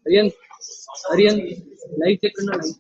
Aryan, Aryan, live check करना live.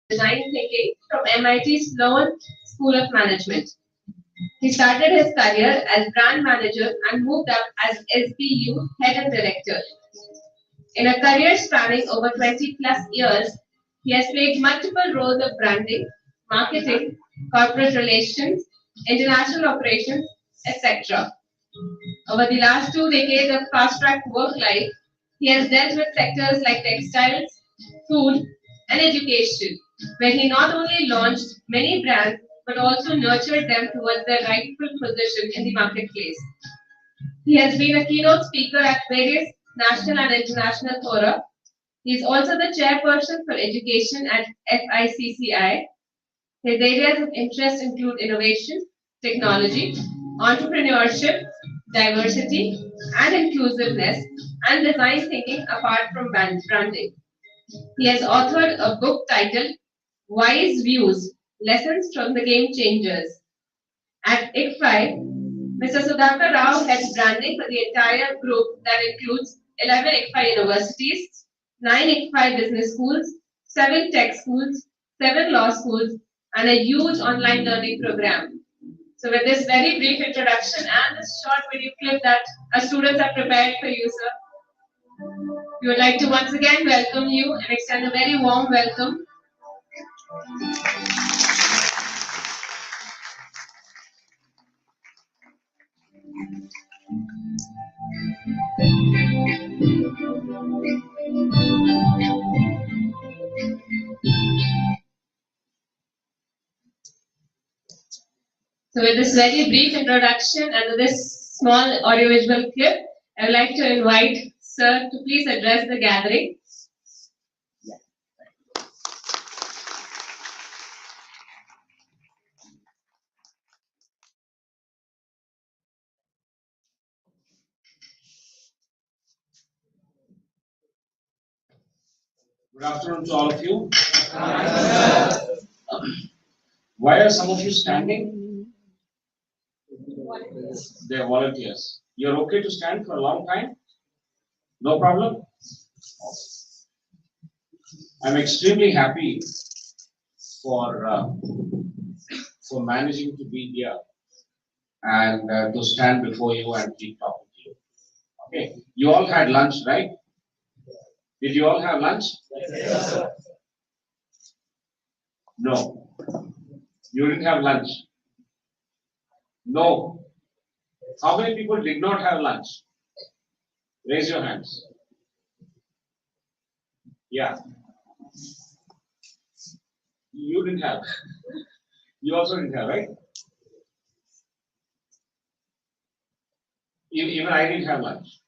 design thinking from MIT Sloan School of Management. He started his career as brand manager and moved up as SBU head and director. In a career spanning over 20 plus years, he has played multiple roles of branding, marketing, corporate relations, international operations, etc. Over the last 2 decades of fast-track work life, he has dealt with sectors like textiles, food, and education, where he not only launched many brands but also nurtured them towards their rightful position in the marketplace. He has been a keynote speaker at various national and international fora. He is also the chairperson for education at FICCI. His areas of interest include innovation, technology, entrepreneurship, diversity and inclusiveness, and design thinking apart from branding. He has authored a book titled Wise Views, Lessons from the Game Changers. At ICFAI, Mr. Sudhakar Rao heads branding for the entire group that includes 11 ICFAI Universities, 9 ICFAI Business Schools, 7 tech schools, 7 law schools, and a huge online learning program. So with this very brief introduction and this short video clip that our students have prepared for you, sir, we would like to once again welcome you and extend a very warm welcome. So with this very brief introduction and this small audiovisual clip, I would like to invite Sir to please address the gathering. Good afternoon to all of you. Why are some of you standing? They are volunteers. You're okay to stand for a long time? No problem? I'm extremely happy for managing to be here and to stand before you and keep talking to you. Okay. You all had lunch, right? Did you all have lunch? Yes, sir. No. You didn't have lunch? No. How many people did not have lunch? Raise your hands. Yeah. You didn't have. You also didn't have, right? Even I didn't have lunch.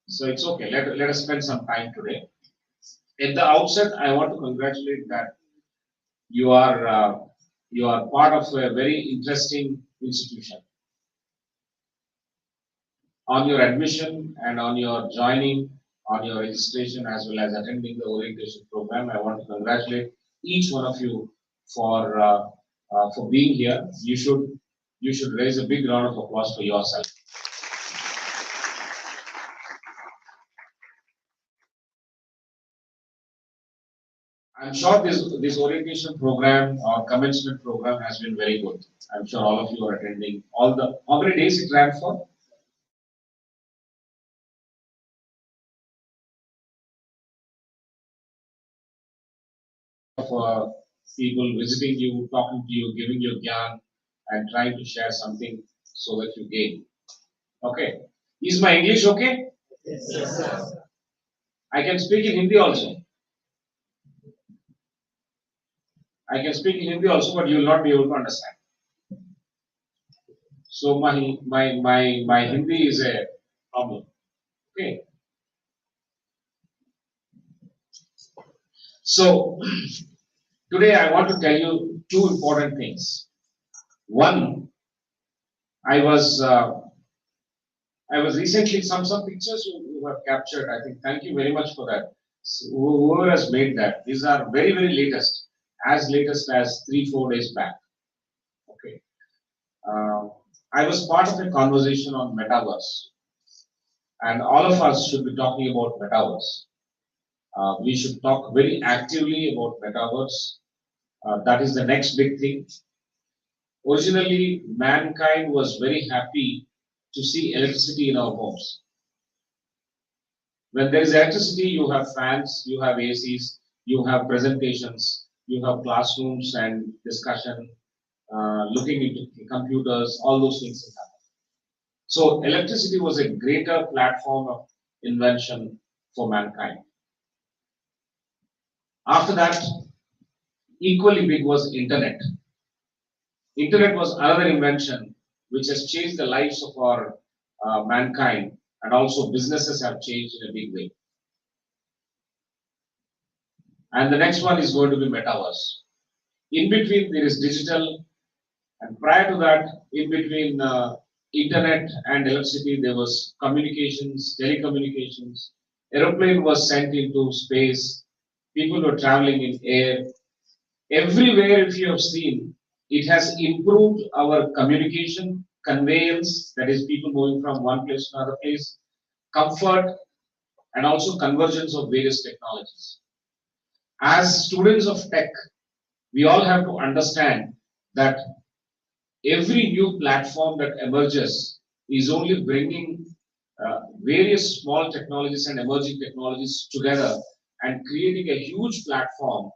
So it's okay. Let us spend some time today. At the outset, I want to congratulate that you are part of a very interesting institution. On your admission and on your joining, on your registration as well as attending the orientation program, I want to congratulate each one of you for being here. You should raise a big round of applause for yourself. I'm sure this orientation program or commencement program has been very good. I'm sure all of you are attending how many days it ran for? Of people visiting you, talking to you, giving you gyan, and trying to share something so that you gain. Okay. Is my English okay? Yes, sir. I can speak in Hindi also. I can speak in Hindi also, but you will not be able to understand. So my Hindi is a problem. Okay. So today I want to tell you two important things. One, I was recently some pictures you have captured. I think thank you very much for that. So, whoever has made that, these are very latest, as latest as 3-4 days back. Okay. I was part of a conversation on metaverse, and all of us should be talking about metaverse. We should talk very actively about metaverse. That is the next big thing. Originally, mankind was very happy to see electricity in our homes. When there is electricity, you have fans, you have ACs, you have presentations, you have classrooms and discussion, looking into computers, all those things happen. So electricity was a greater platform of invention for mankind. After that, equally big was internet. Internet was another invention which has changed the lives of our mankind, and also businesses have changed in a big way. And the next one is going to be metaverse. In between there is digital, and prior to that, in between internet and electricity, there was communications, telecommunications. Aeroplane was sent into space. People were traveling in air. Everywhere, if you have seen, it has improved our communication, conveyance, that is people moving from one place to another place, comfort, and also convergence of various technologies. As students of tech, we all have to understand that every new platform that emerges is only bringing various small technologies and emerging technologies together and creating a huge platform.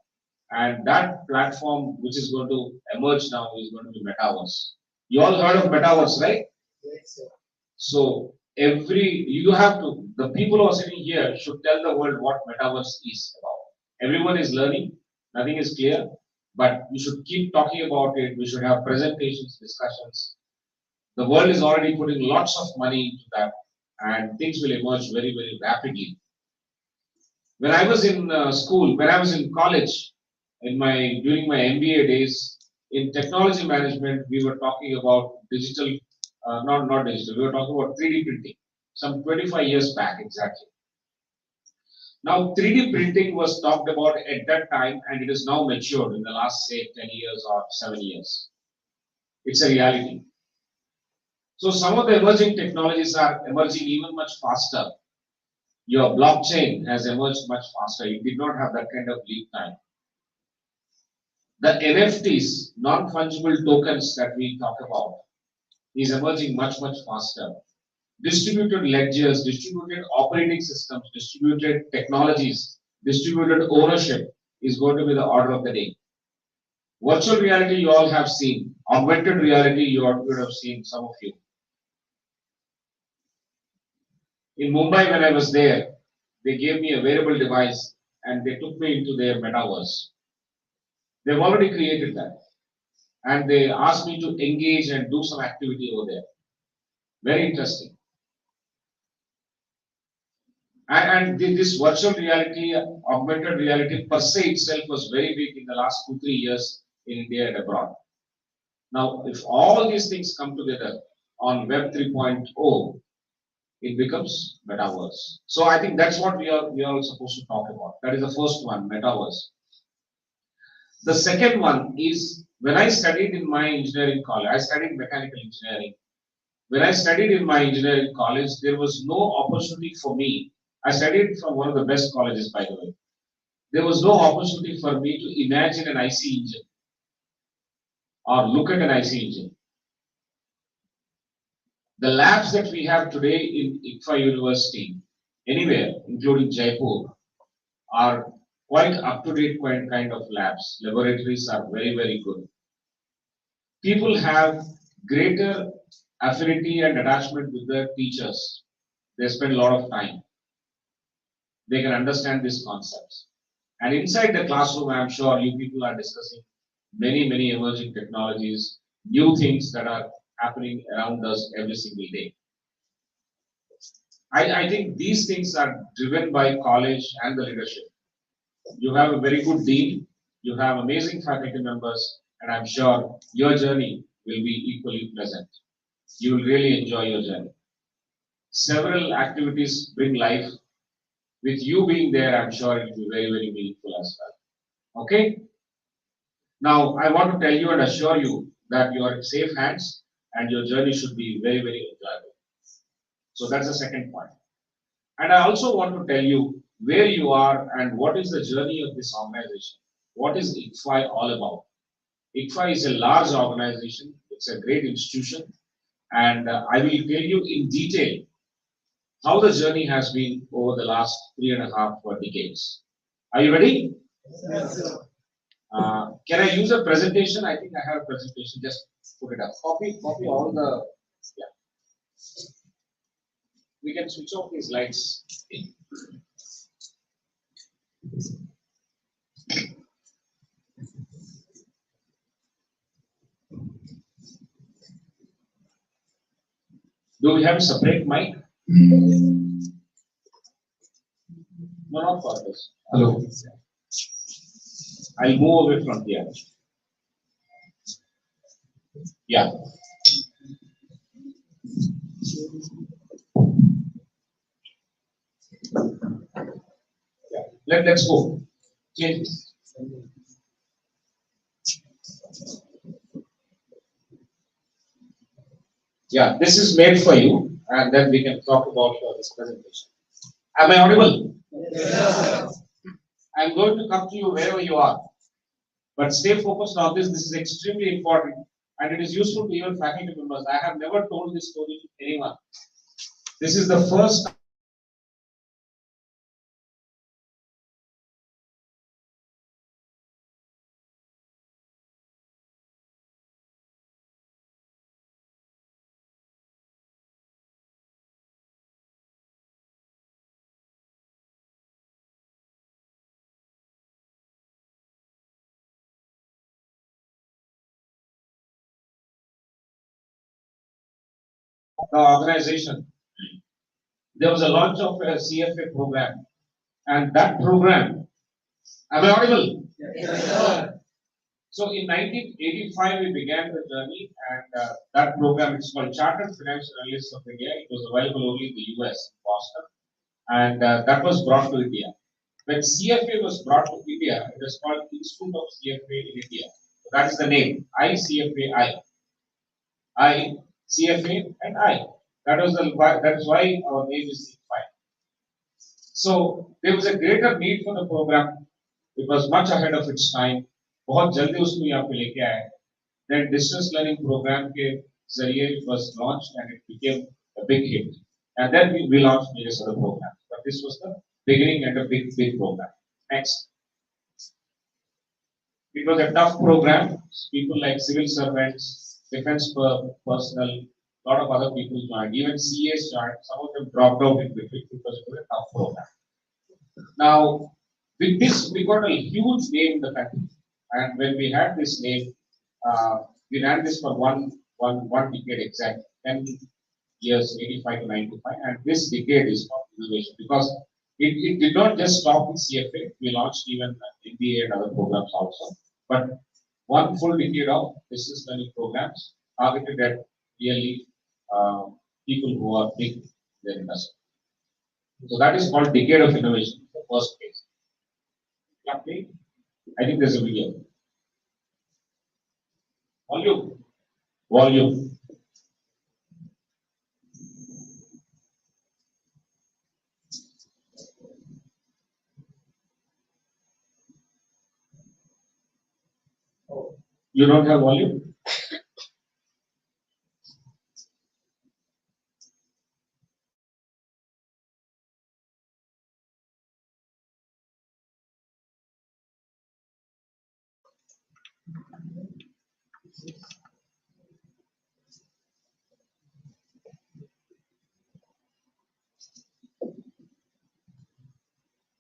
And that platform which is going to emerge now is going to be metaverse. You all heard of metaverse, right? Yes, sir. So the people who are sitting here should tell the world what metaverse is about. Everyone is learning, nothing is clear, but we should keep talking about it. We should have presentations, discussions. The world is already putting lots of money into that, and things will emerge very, very rapidly. When I was in when I was in college, during my MBA days in technology management, we were talking about digital, not digital. We were talking about 3D printing, some 25 years back exactly. Now 3D printing was talked about at that time, and it is now matured in the last say 10 years or 7 years. It's a reality. So some of the emerging technologies are emerging even much faster. Your blockchain has emerged much faster. It did not have that kind of lead time. The NFTs, non-fungible tokens that we talk about, is emerging much, much faster. Distributed ledgers, distributed operating systems, distributed technologies, distributed ownership is going to be the order of the day. Virtual reality you all have seen. Augmented reality you all would have seen, some of you. In Mumbai when I was there, they gave me a wearable device and they took me into their metaverse. They've already created that. And they asked me to engage and do some activity over there. Very interesting. And this virtual reality, augmented reality per se itself was very big in the last 2-3 years in India and abroad. Now, if all these things come together on Web 3.0, it becomes metaverse. So I think that's what we are supposed to talk about. That is the first one, metaverse. The second one is when I studied in my engineering college, I studied mechanical engineering. When I studied in my engineering college, there was no opportunity for me. I studied from one of the best colleges, by the way. There was no opportunity for me to imagine an IC engine or look at an IC engine. The labs that we have today in ICFAI University, anywhere, including Jaipur, are quite up-to-date kind of labs. Laboratories are very, very good. People have greater affinity and attachment with their teachers. They spend a lot of time. They can understand these concepts. And inside the classroom, I'm sure you people are discussing many, many emerging technologies, new things that are happening around us every single day. I think these things are driven by college and the leadership. You have a very good dean, you have amazing faculty members, and I'm sure your journey will be equally pleasant. You will really enjoy your journey. Several activities bring life. With you being there, I'm sure it will be very, very meaningful as well. Okay? Now, I want to tell you and assure you that you are in safe hands and your journey should be very, very enjoyable. So that's the second point. And I also want to tell you where you are and what is the journey of this organization. What is ICFAI all about? ICFAI is a large organization. It's a great institution, and I will tell you in detail how the journey has been over the last 3.5 decades. Are you ready? Yes, sir. Can I use a presentation? I think I have a presentation. Just put it up. Copy all the. Yeah. We can switch off these lights. Do we have a separate mic? No, not for this. Hello. I'll move away from here. Yeah. Yeah. Let's go. Change this. Yeah, this is made for you, and then we can talk about this presentation. Am I audible? Yes, sir. I'm going to come to you wherever you are, but stay focused on this. This is extremely important, and it is useful to even faculty members. I have never told this story to anyone. This is the first the organization. There was a launch of a CFA program, and that program. Am I audible? Yes, sir. So in 1985, we began the journey, and that program is called Chartered Financial Analysts of India. It was available only in the US, Boston, and that was brought to India. When CFA was brought to India, it was called Institute of CFA in India. So that is the name, ICFAI. ICFA and I. That is why our name is ICFAI. So there was a greater need for the program. It was much ahead of its time. बहुत जल्दी उसको यहाँ पे लेके आए. Then distance learning program के जरिए it was launched and it became a big hit. And then we launched various other programs. But this was the beginning and a big program. Next. It was a tough program. People like civil servants, defense personnel, a lot of other people joined. Even CAs joined. Some of them dropped out in between because it was a tough program. Now, with this, we got a huge name in the country. And when we had this name, we ran this for one decade exact, 10 years, 85 to 95. And this decade is for innovation because it did not just stop with CFA. We launched even MBA and other programs also. But one full decade of business learning programs targeted at really people who are big in their industry. So that is called decade of innovation, the first phase. Yeah, please. I think there's a video. Volume. You don't have volume?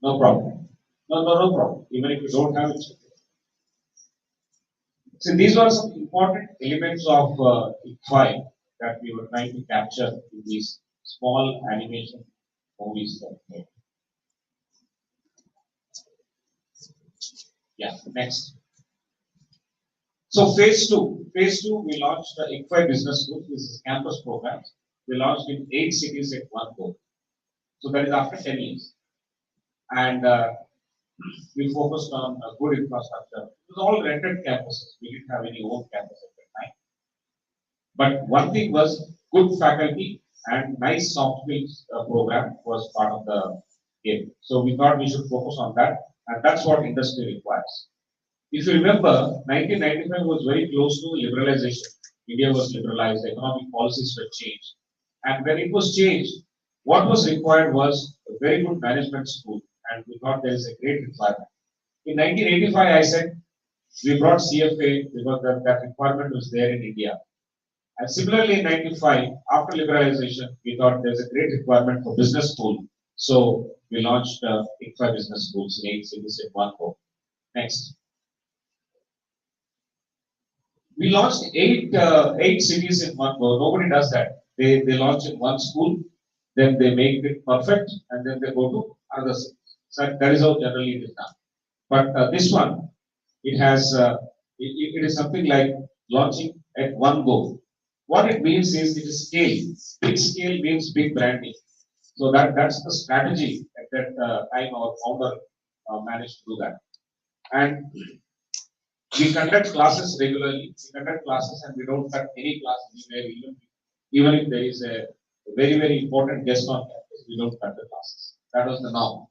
No problem. No problem. Even if you don't have it. So these were some important elements of ICFAI that we were trying to capture in these small animation movies that we made. Yeah, next. So phase two, we launched the ICFAI Business Schools. This is campus programs. We launched in 8 cities at one go. So that is after 10 years. And we focused on a good infrastructure. It was all rented campuses. We didn't have any own campus at that time. But one thing was good faculty and nice soft skills program was part of the game. So we thought we should focus on that, and that's what industry requires. If you remember, 1995 was very close to liberalization. India was liberalized, economic policies were changed. And when it was changed, what was required was a very good management school, and we thought there is a great requirement. In 1985, I said, we brought CFA because that requirement was there in India. And similarly, in 95, after liberalization, we thought there's a great requirement for business school. So we launched ICFAI Business Schools in 8 cities in one go. Next. We launched eight cities in one go. Nobody does that. They launch in one school, then they make it perfect, and then they go to other cities. So that is how generally it is done. But this one, it has it is something like launching at one go. What it means is it is scale. Big scale means big branding. So that's the strategy at that time our founder managed to do that. And we conduct classes regularly. We conduct classes and we don't cut any class anywhere, even if there is a very important guest on campus, we don't cut the classes. That was the norm.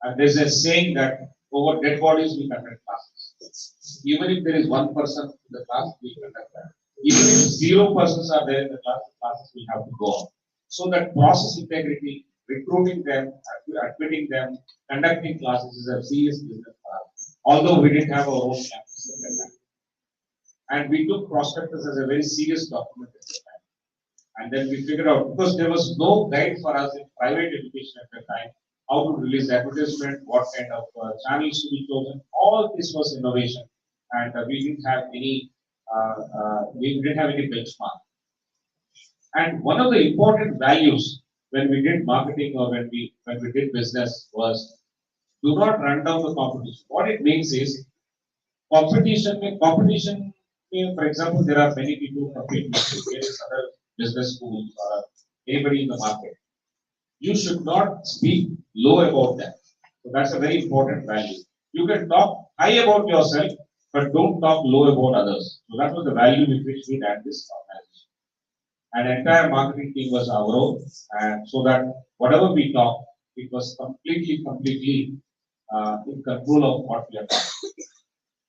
And there's a saying that over dead bodies we conduct classes. Even if there is one person in the class, we conduct that. Even if 0 persons are there in the class, the classes will have to go on. So that process integrity, recruiting them, admitting them, conducting classes is a serious business for us. Although we didn't have our own campus at that time. And we took prospectus as a very serious document at that time. And then we figured out, because there was no guide for us in private education at that time, how to release advertisement, what kind of channels to be chosen. All this was innovation. And we didn't have any benchmark. And one of the important values when we did marketing or when we did business was do not run down the competition. What it means is competition, for example, there are many people competing with various other business schools or anybody in the market. You should not speak low about them. So that's a very important value. You can talk high about yourself, but don't talk low about others. So that was the value with which we ran this organization. And entire marketing team was our own, and so that whatever we talk, it was completely in control of what we are talking.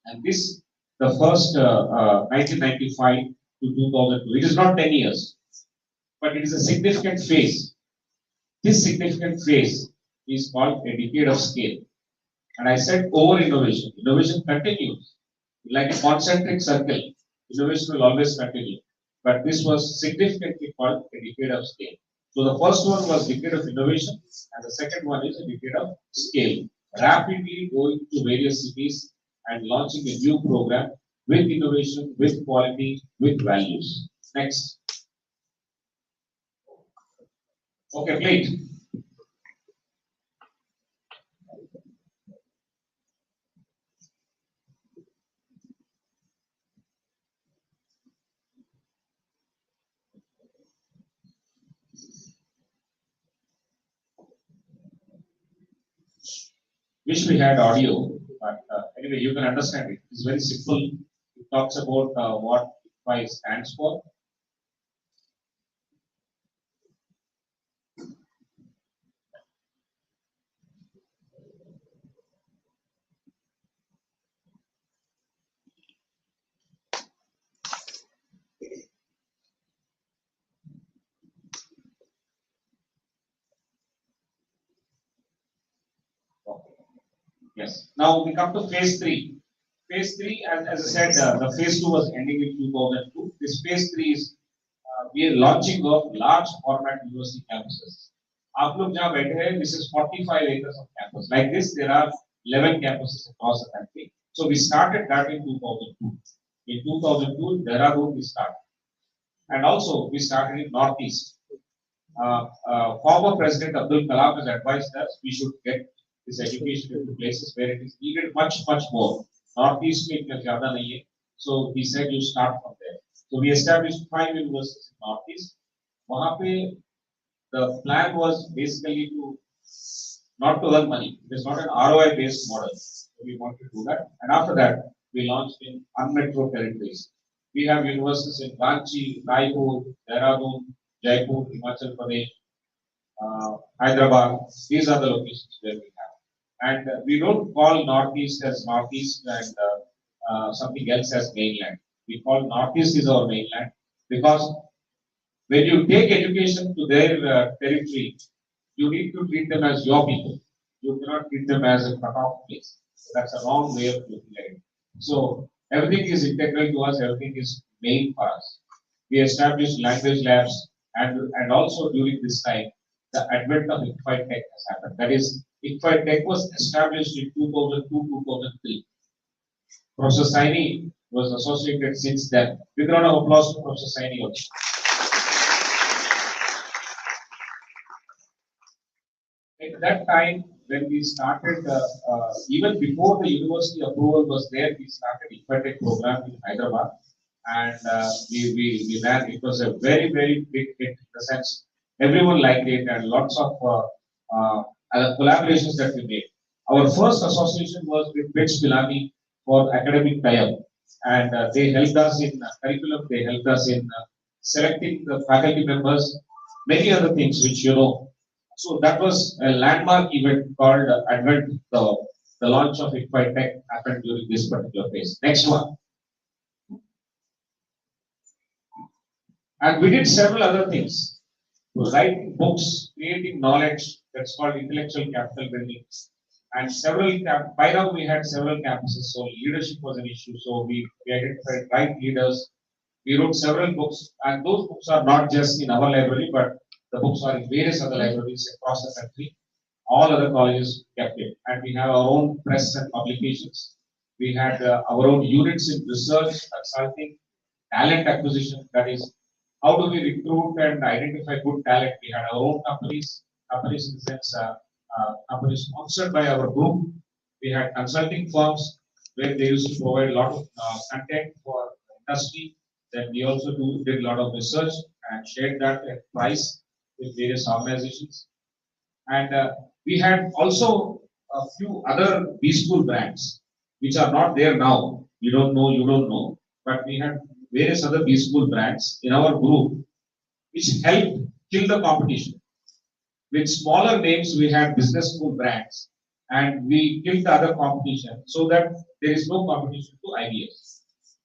And this, the first 1995 to 2002, it is not 10 years, but it is a significant phase. This significant phase is called a decade of scale. And I said over innovation. Innovation continues. Like a concentric circle, innovation will always continue. But this was significantly called a decade of scale. So the first one was decade of innovation, and the second one is a decade of scale. Rapidly going to various cities and launching a new program with innovation, with quality, with values. Next. Okay, plate. Wish we had audio, but anyway, you can understand it. It's very simple. It talks about what ICFAI stands for. Yes. Now we come to phase 3. Phase 3, as I said, the phase 2 was ending in 2002. This phase 3 is we are launching of large format university campuses. आप लोग जहाँ बैठे हैं, this is 45 acres of campus. Like this, there are 11 campuses across the country. So we started that in 2002. In 2002, Dehradun we started. And also, we started in Northeast. Former President Abdul Kalam has advised us we should get this education into places where it is needed much more. Northeast में इतना ज़्यादा नहीं है. So he said you start from there. So we established 5 universities in Northeast. वहाँ पे the plan was basically not to earn money. It is not an ROI based model. So we wanted to do that. And after that, we launched in unmetro territories. We have universities in Ranchi, Raipur, Dehradun, Jaipur, Himachal Pradesh, Hyderabad. These are the locations where we have. And we don't call Northeast as Northeast and something else as mainland. We call Northeast is our mainland because when you take education to their territory, you need to treat them as your people. You cannot treat them as a cut-off place. So that's a wrong way of looking at it. So everything is integral to us. Everything is main for us. We established language labs, and also during this time, the advent of ICFAI Tech has happened. That is, ICFAI Tech was established in 2002-2003. Professor Saini was associated since then. Big round of applause to Professor Saini also. At that time, when we started, even before the university approval was there, we started IcfaiTech program in Hyderabad, and we ran. It was a very big hit in the sense everyone liked it, and lots of other collaborations that we made. Our first association was with BITS Pilani for academic tie-up, and they helped us in curriculum. They helped us in selecting the faculty members, many other things which you know. So that was a landmark event called Advent. The launch of IcfaiTech happened during this particular phase. Next one. And we did several other things. Writing books, creating knowledge, that's called intellectual capital building. And by now we had several campuses, so leadership was an issue. So we identified right leaders. We wrote several books, and those books are not just in our library, but the books are in various other libraries across the country. All other colleges kept it. And we have our own press and publications. We had our own units in research, consulting, talent acquisition. That is, how do we recruit and identify good talent? We had our own companies in the sense, companies sponsored by our group. We had consulting firms where they used to provide a lot of content for industry. Then we also did a lot of research and shared that at price with various organizations. And we had also a few other B-School brands, which are not there now. You don't know. But we had various other B-School brands in our group, which helped kill the competition. With smaller names, we had business school brands, and we killed the other competition so that there is no competition to IBS.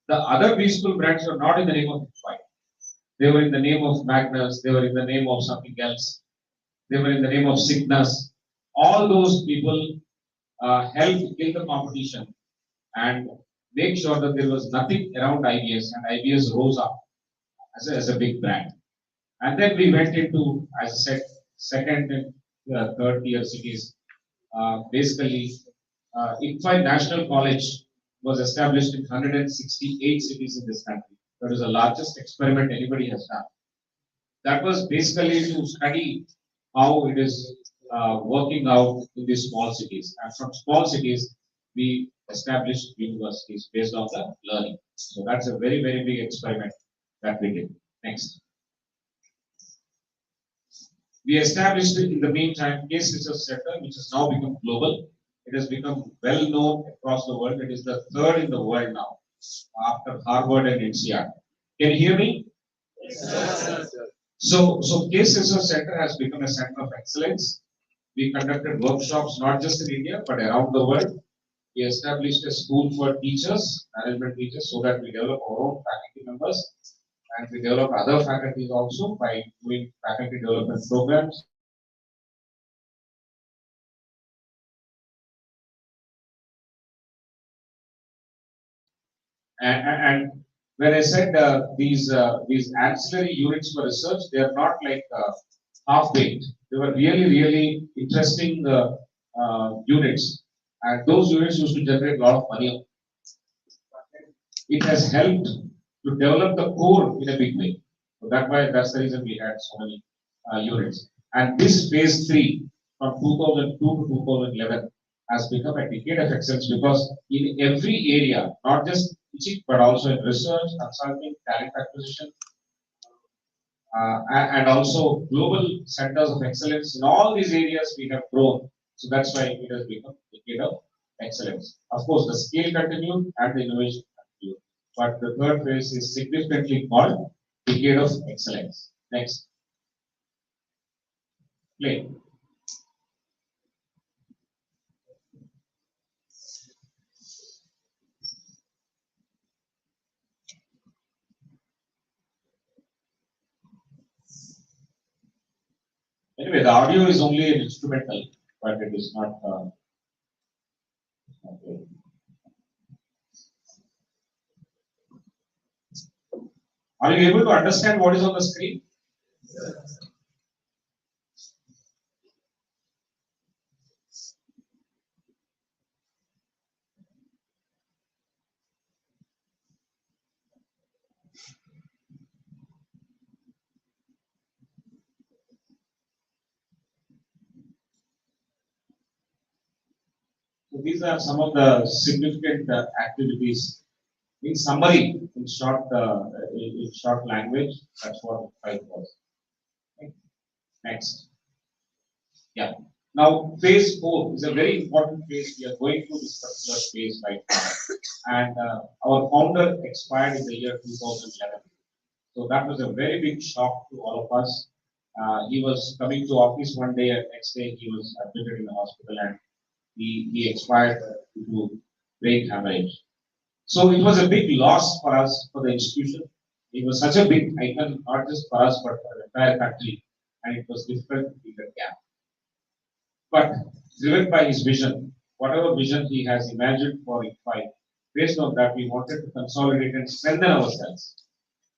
The other B-School brands were not in the name of ICFAI. They were in the name of Magnus, they were in the name of something else, they were in the name of Cygnus. All those people helped kill the competition and make sure that there was nothing around IBS, and IBS rose up as a big brand. And then we went into, as I said, second and third tier cities. Basically, ICFAI National College was established in 168 cities in this country. That is the largest experiment anybody has done. That was basically to study how it is working out in these small cities. And from small cities, we established universities based on the learning. So that's a very big experiment that we did. Next. We established in the meantime Case Research Center, which has now become global. It has become well known across the world. It is the third in the world now, after Harvard and INSEAD. Can you hear me? Yes, sir. So Case Research Center has become a center of excellence. We conducted workshops not just in India but around the world. We established a school for teachers, management teachers, so that we develop our own faculty members, and we develop other faculties also by doing faculty development programs. And when I said these ancillary units for research, they are not like half-baked. They were really interesting units, and those units used to generate a lot of money. It has helped to develop the core in a big way. So that's the reason we had so many units. And this phase 3 from 2002 to 2011 has become a decade of excellence because in every area, not just teaching, but also in research, consulting, talent acquisition, and also global centers of excellence. In all these areas, we have grown. So that's why it has become a decade of excellence. Of course, the scale continued and the innovation continued. But the third phase is significantly called decade of excellence. Next. Play. Anyway, the audio is only an instrumental, but it is not. Okay. Are you able to understand what is on the screen? So these are some of the significant activities. In summary, in short language, that's what ICFAI was. Okay. Next. Yeah. Now, phase 4 is a very important phase. We are going through this particular phase right now. And our founder expired in the year 2011. So that was a very big shock to all of us. He was coming to office one day, and next day he was admitted in the hospital, and he expired due to brain hemorrhage. So it was a big loss for us, for the institution. It was such a big icon, not just for us, but for the entire country, and it was difficult to fill that gap. But driven by his vision, whatever vision he has imagined for ICFAI, based on that, we wanted to consolidate and strengthen ourselves.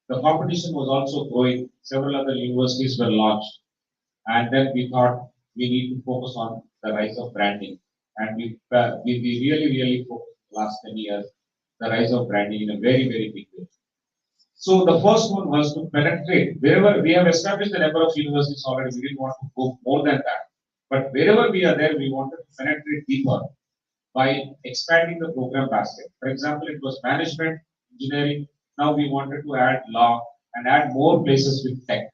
The competition was also growing. Several other universities were launched. And then we thought we need to focus on the rise of branding. And we really focused the last 10 years, the rise of branding in a very, very big way. So the first one was to penetrate. Wherever we have established the number of universities already, we didn't want to go more than that. But wherever we are there, we wanted to penetrate deeper by expanding the program basket. For example, it was management, engineering. Now we wanted to add law and add more places with tech.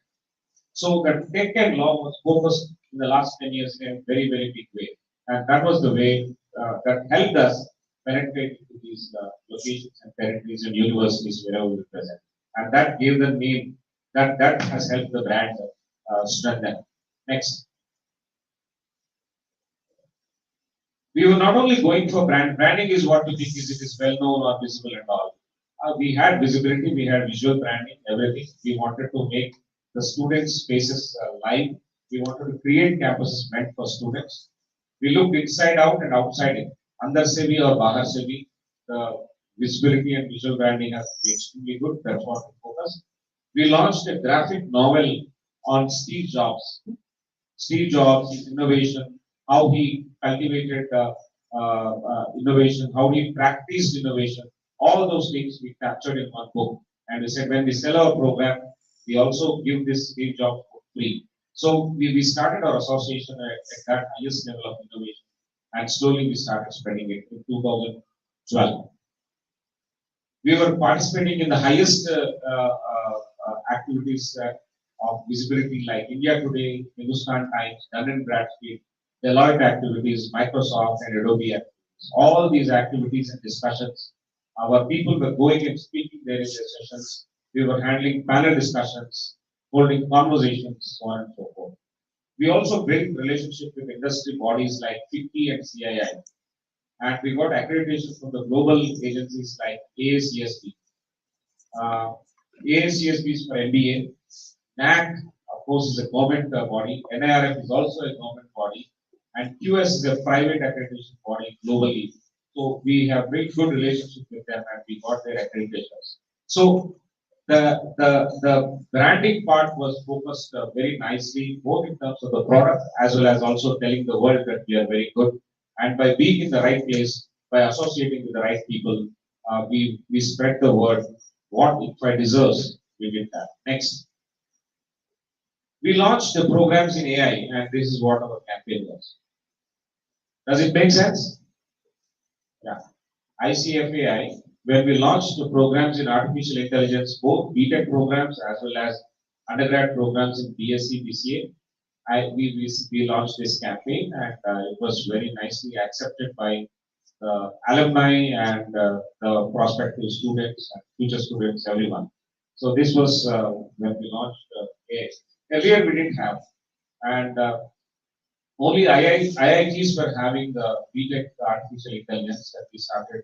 So the tech and law was focused in the last 10 years in a very, very big way. And that was the way that helped us penetrate into these locations and territories and universities wherever we were present. And that gave the name, that has helped the brand strengthen. Next. We were not only going for branding is what we think is it is well known or visible and all. We had visibility, we had visual branding, everything. We wanted to make the students' spaces live. We wanted to create campuses meant for students. We looked inside out and outside in. Andar se bhi or bahar se bhi, the visibility and visual branding has to be extremely good. That's what we focused. We launched a graphic novel on Steve Jobs. Steve Jobs, his innovation, how he cultivated innovation, how he practiced innovation. All those things we captured in one book. And we said when we sell our program, we also give this Steve Jobs for free. So we started our association at that highest level of innovation. And slowly we started spreading it in 2012. We were participating in the highest activities of visibility like India Today, Hindustan Times, Dun & Bradstreet, Deloitte activities, Microsoft and Adobe activities. All these activities and discussions, our people were going and speaking there in their sessions. We were handling panel discussions, holding conversations, so on and so forth. We also built relationships with industry bodies like FICCI and CII. And we got accreditation from the global agencies like ACSB. ACSB is for MBA. NAC, of course, is a government body. NIRF is also a government body. And QS is a private accreditation body globally. So we have very good relationship with them and we got their accreditations. So the branding part was focused very nicely, both in terms of the product as well as also telling the world that we are very good. And by being in the right place, by associating with the right people, we spread the word. What ICFAI deserves, we did that. Next. We launched the programs in AI, and this is what our campaign was. Does it make sense? Yeah. ICFAI, when we launched the programs in artificial intelligence, both BTech programs as well as undergrad programs in BSc, BCA, we launched this campaign and it was very nicely accepted by the alumni and the prospective students and future students, everyone. So this was when we launched AI. Earlier we didn't have. and only IITs were having the BTech artificial intelligence that we started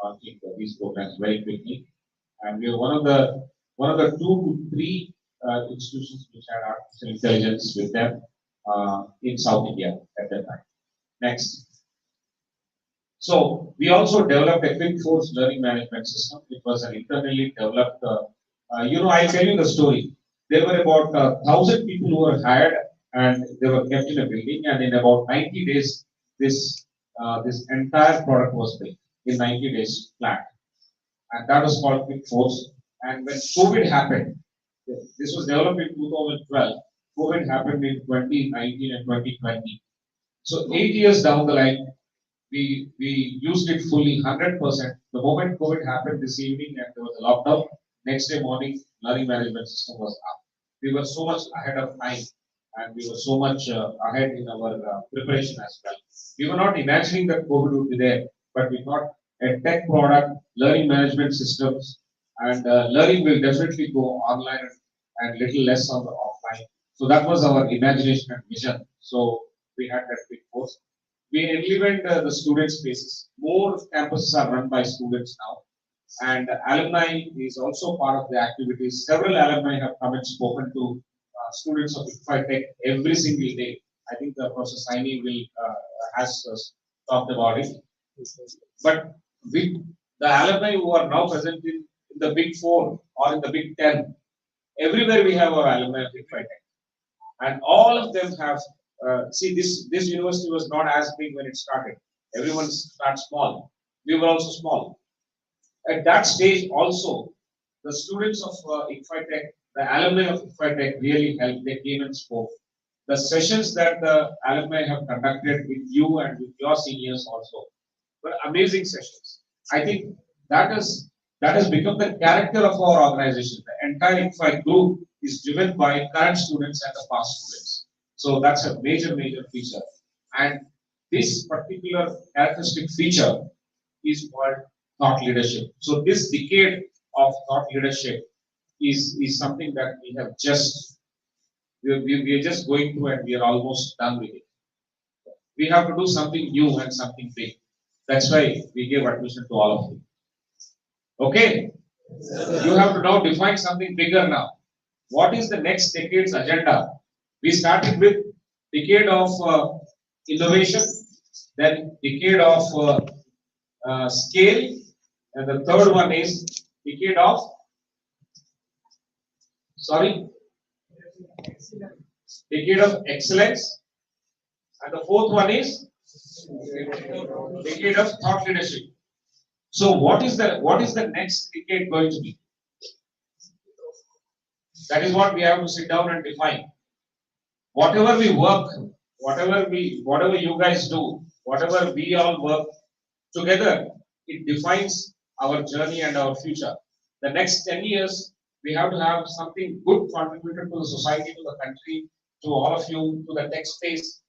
launching these programs very quickly, and we were one of the 2 to 3 institutions which had artificial intelligence with them in South India at that time. Next. So we also developed a quick force learning management system. It was an internally developed. I'll tell you the story. There were about 1,000 people who were hired, and they were kept in a building. And in about 90 days, this entire product was built in 90 days flat, and that was called quick force. And when COVID happened, this was developed in 2012. COVID happened in 2019 and 2020. So 8 years down the line, we used it fully 100%. The moment COVID happened this evening and there was a lockdown, next day morning, learning management system was up. We were so much ahead of time, and we were so much ahead in our preparation as well. We were not imagining that COVID would be there, but we thought a tech product, learning management systems, and learning will definitely go online and little less on the offline. So that was our imagination and vision. So we had that big course. We implement the student spaces. More campuses are run by students now, and alumni is also part of the activities. Several alumni have come and spoken to students of IcfaiTech every single day. I think Professor Saini will has talked about it. But with the alumni who are now present in the Big Four or in the Big Ten, everywhere we have our alumni of IcfaiTech, and all of them have. This university was not as big when it started. Everyone starts small. We were also small. At that stage, also, the students of IcfaiTech, the alumni of IcfaiTech really helped. They came and spoke. The sessions that the alumni have conducted with you and with your seniors also were amazing sessions. I think that has become the character of our organization. The entire IcFi group is driven by current students and the past students. So that's a major feature. And this particular characteristic feature is called thought leadership. So this decade of thought leadership is something that we are just going through, and we are almost done with it. We have to do something new and something big. That's why we gave admission to all of you. Okay? You have to now define something bigger now. What is the next decade's agenda? We started with decade of innovation, then decade of scale, and the third one is decade of decade of excellence, and the fourth one is decade of thought leadership. So what is the next decade going to be? That is what we have to sit down and define. Whatever we work, whatever you guys do, whatever we all work together, it defines our journey and our future. The next 10 years, we have to have something good contributed to the society, to the country, to all of you, to the tech space.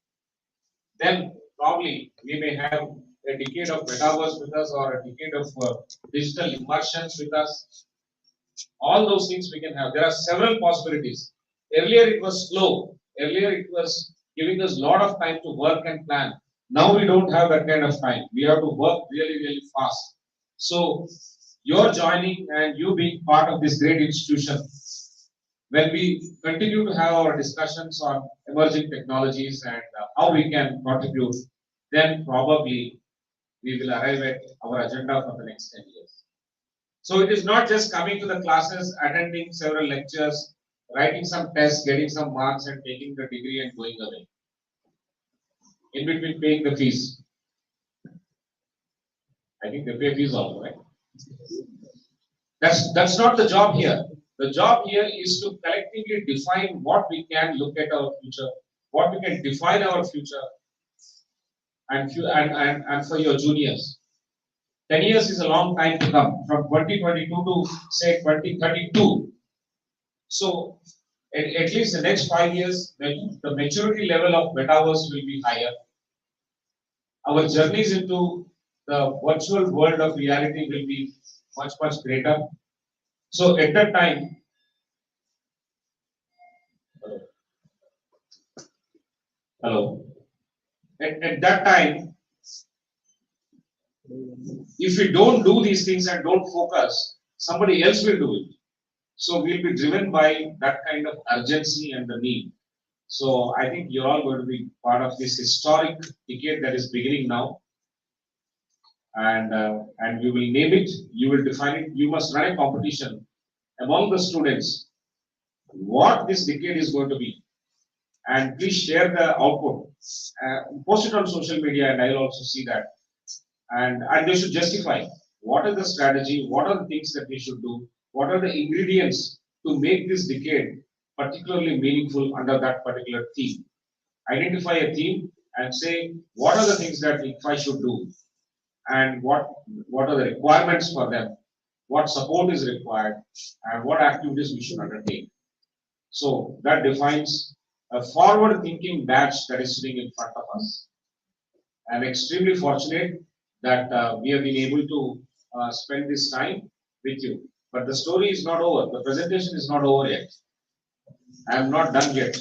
Then probably we may have a decade of metaverse with us, or a decade of digital immersions with us. All those things we can have. There are several possibilities. Earlier it was slow. Earlier it was giving us a lot of time to work and plan. Now we don't have that kind of time. We have to work really fast. So your joining and you being part of this great institution, when we continue to have our discussions on emerging technologies and how we can contribute, then probably we will arrive at our agenda for the next 10 years. So it is not just coming to the classes, attending several lectures, writing some tests, getting some marks, and taking the degree and going away. In between paying the fees. I think they pay fees also, right? That's not the job here. The job here is to collectively define what we can look at our future, what we can define our future, and for your juniors. 10 years is a long time to come, from 2022 to say 2032. So at least the next 5 years, the maturity level of metaverse will be higher. Our journeys into the virtual world of reality will be much greater. So at that time, Hello. At that time, if we don't do these things and don't focus, somebody else will do it. So we'll be driven by that kind of urgency and the need. So I think you're all going to be part of this historic decade that is beginning now, and you will name it, you will define it. You must run a competition among the students what this decade is going to be, and please share the output, post it on social media, and I'll also see that. And they should justify what is the strategy, what are the things that we should do, what are the ingredients to make this decade particularly meaningful under that particular theme. Identify a theme and say what are the things that ICFAI should do, and what are the requirements for them, what support is required, and what activities we should undertake. So that defines a forward thinking batch that is sitting in front of us. I'm extremely fortunate that we have been able to spend this time with you. But the story is not over. The presentation is not over yet. I am not done yet.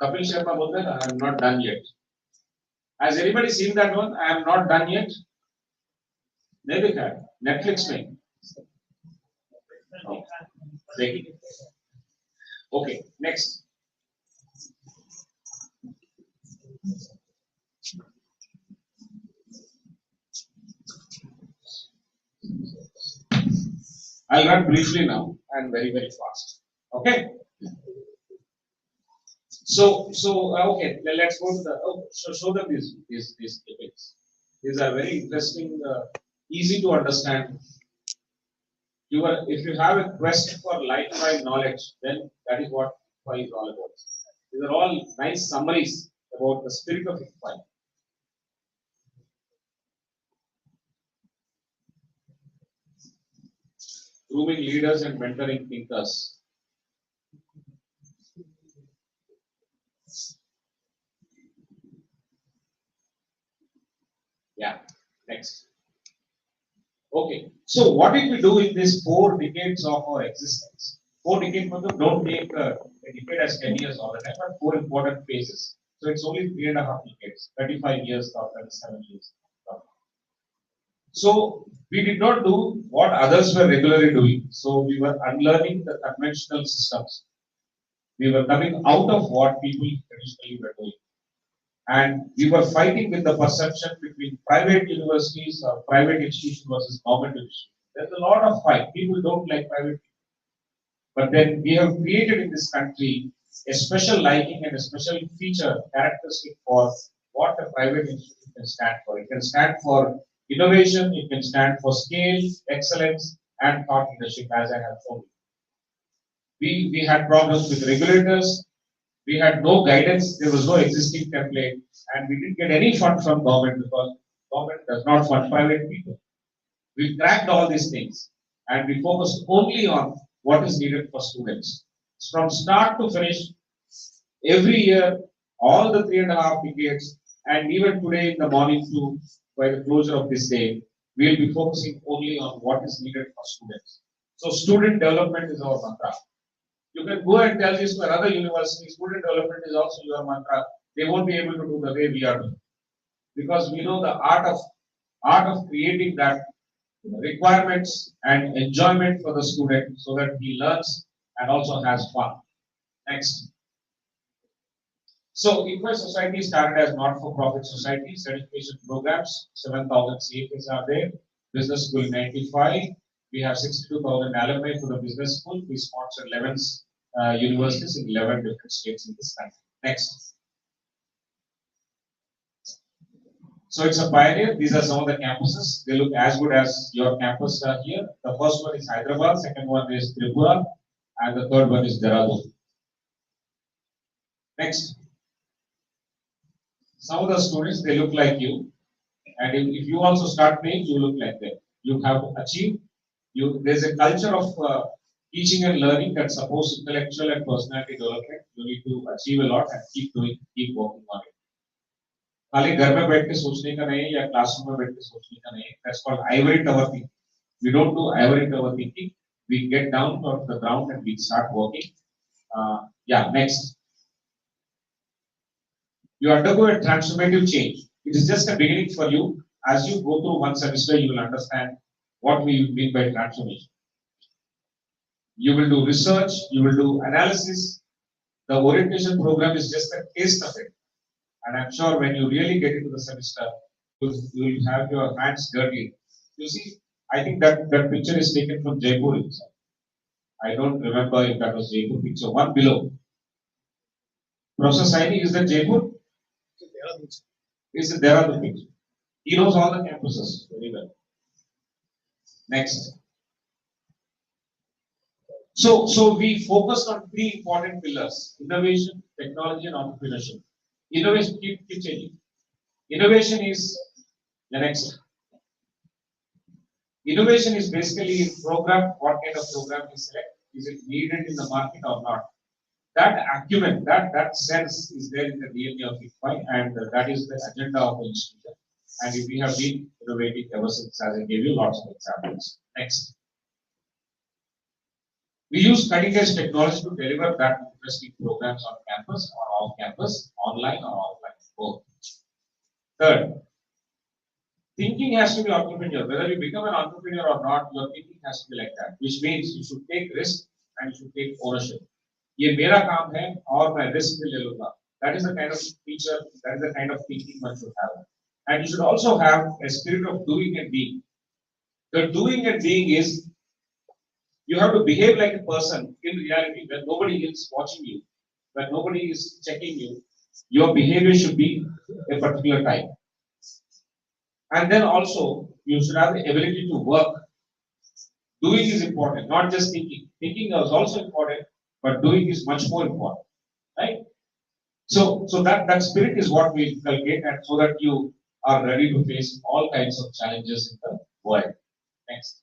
Kapil Sharma बोलता है, I am not done yet. Has anybody seen that one? I am not done yet. नहीं देखा है. Netflix में. देखिए. Okay, next. I'll run briefly now and very, very fast. Okay. So okay, let's go to the, show them these clippings. These are very interesting, easy to understand. If you have a quest for lifetime knowledge, then that is what ICFAI is all about. These are all nice summaries about the spirit of ICFAI. Grooming leaders and mentoring thinkers. Yeah, next. Okay, so what did we do in these 4 decades of our existence? 4 decades, don't take a decade as 10 years all the time, but 4 important phases. So it's only 3.5 decades, 35 years or 37 years. So we did not do what others were regularly doing. So we were unlearning the conventional systems. We were coming out of what people traditionally were doing. And we were fighting with the perception between private universities or private institutions versus government institutions. There's a lot of fight. People don't like private. But then we have created in this country a special liking and a special feature characteristic for what a private institution can stand for. It can stand for innovation, it can stand for scale, excellence, and thought leadership, as I have shown you. We had problems with regulators. We had no guidance, there was no existing template, and we didn't get any fund from government because government does not fund private people. We cracked all these things and we focused only on what is needed for students. From start to finish, every year, all the 3.5 decades, and even today in the morning too, by the closure of this day, we will be focusing only on what is needed for students. So student development is our mantra. You can go and tell this to another university, student development is also your mantra. They won't be able to do the way we are doing. Because we know the art of creating that requirements and enjoyment for the student so that he learns and also has fun. Next. So ICFAI Society started as not-for-profit society, certification programs, 7,000 CFAs are there, business school 95. We have 62,000 alumni for the business school. We sponsor 11 universities in 11 different states in this country. Next. So it's a pioneer. These are some of the campuses. They look as good as your campus here. The first one is Hyderabad, second one is Tripura, and the third one is Dehradun. Next. Some of the students, they look like you. And if you also start playing, you look like them. You have achieved. There's a culture of teaching and learning that supports intellectual and personality development. You need to achieve a lot and keep working on it. खाली घर में बैठ के सोचने का नहीं या classroom में बैठ के सोचने का नहीं. That's called ivory tower thinking. We don't do ivory tower thinking. We get down to the ground and we start working. Yeah, next. You undergo a transformative change. It is just a beginning for you. As you go through one semester, you will understand what we mean by transformation. You will do research, you will do analysis. The orientation program is just a taste of it. And I'm sure when you really get into the semester, you will have your hands dirty. You see, I think that picture is taken from Jaipur itself. I don't remember if that was Jaipur picture. One below. Professor Saini, is that Jaipur? Is it there on the picture? He knows all the campuses very well. Next. So we focused on three important pillars: innovation, technology, and entrepreneurship. Innovation, keep changing. Innovation is the next. Innovation is basically a program. What kind of program we select? Is it needed in the market or not? That acumen, that sense is there in the DNA of ICFAI, and that is the agenda of the institution. And we have been innovating ever since, as I gave you lots of examples. Next. We use cutting-edge technology to deliver that interesting programs on campus or off campus, online or offline, both. Third, thinking has to be entrepreneurial. Whether you become an entrepreneur or not, your thinking has to be like that, which means you should take risk and you should take ownership. ये मेरा काम है और मैं risk भी ले लूँगा. That is the kind of feature, that is the kind of thinking one should have. And you should also have a spirit of doing and being. The doing and being is, you have to behave like a person in reality when nobody is watching you, when nobody is checking you. Your behavior should be a particular type. And then also, you should have the ability to work. Doing is important, not just thinking. Thinking is also important, but doing is much more important, right? So that spirit is what we inculcate, and so that you are ready to face all kinds of challenges in the world. Next.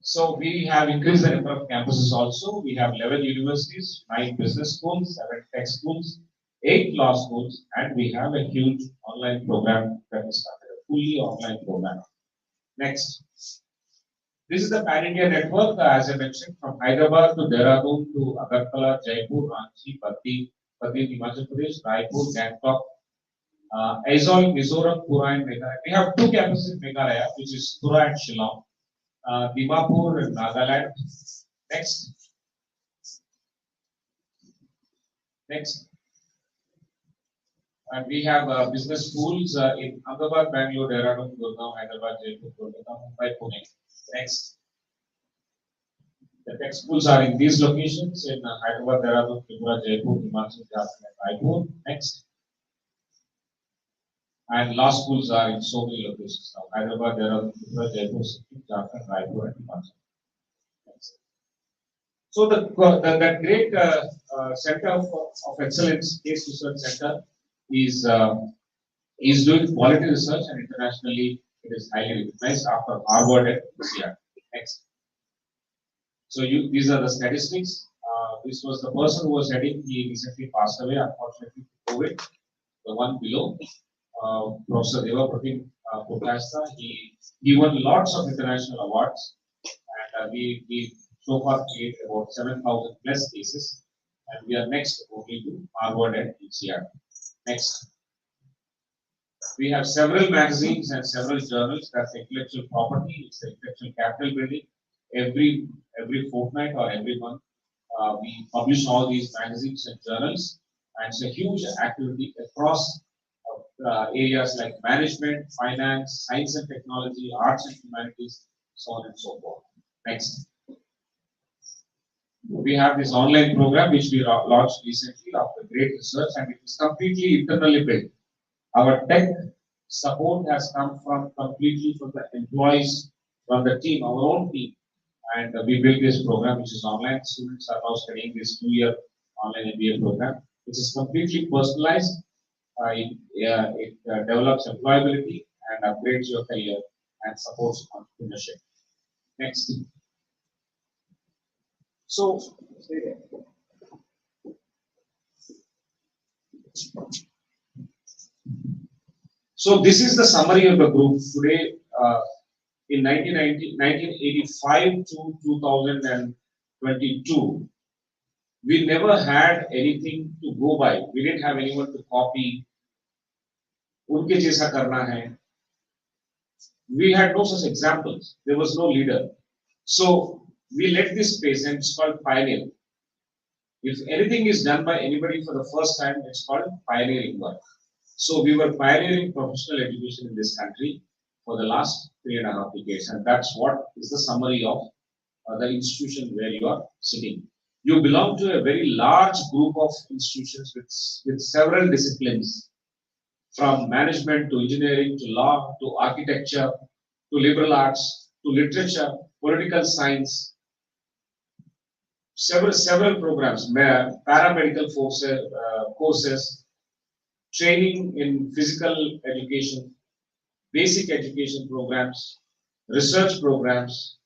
So we have increased the number of campuses also. We have 11 universities, 9 business schools, 7 tech schools, 8 law schools, and we have a huge online program that is started, a fully online program. Next. This is the pan-India network, as I mentioned, from Hyderabad to Dehradun to Agartala, Jaipur, Ranchi, Patti, Himachal Pradesh, Raipur, Gangtok, Aizawl, Mizoram, Pura, and Meghalaya. We have 2 campuses in Meghalaya, which is Pura and Shillong. Dimapur and Nagaland. Next. Next. And we have business schools in Ahmedabad, Bangalore, Dehradun, Gurgaon, Hyderabad, Jaipur, Kolkata, Mumbai, Pune. Next. The tech schools are in these locations in Hyderabad, Dehradun, Tripura, Jaipur, Himachal, Jharkhand, and Raipur. Next. And law schools are in so many locations now: Hyderabad, Dehradun, Tripura, Jaipur, Sikkim, Jharkhand, Raipur, and Himachal. So that great center of excellence, Case Research Center, is doing quality research, and internationally it is highly recognized after Harvard and UCR. Next. So these are the statistics. This was the person who was heading. He recently passed away, unfortunately, COVID. The one below. Professor Deva Pratim Purkasta, he won lots of international awards, and we so far created about 7,000 plus cases, and we are next only to Harvard and UCR. Next. We have several magazines and several journals. That's intellectual property, it's the intellectual capital building. Every fortnight or every month, we publish all these magazines and journals, and it's a huge activity across areas like management, finance, science and technology, arts and humanities, so on and so forth. Next. We have this online program which we launched recently after great research, and it is completely internally built. Our tech support has come completely from the employees, from the team, our own team, and we built this program which is online. Students are now studying this 2-year online MBA program, which is completely personalized. It develops employability and upgrades your career and supports entrepreneurship. Next. So this is the summary of the group today. In 1985 to 2022, We never had anything to go by. We didn't have anyone to copy. उनके जैसा करना है. We had no such examples. There was no leader. So we let this space, and it's called pioneering. If anything is done by anybody for the first time, it's called pioneering work. So we were pioneering professional education in this country for the last 3.5 decades, and that's what is the summary of the institution where you are sitting. You belong to a very large group of institutions with several disciplines, from management to engineering to law to architecture to liberal arts to literature, political science, several programs, paramedical courses, training in physical education, basic education programs, research programs,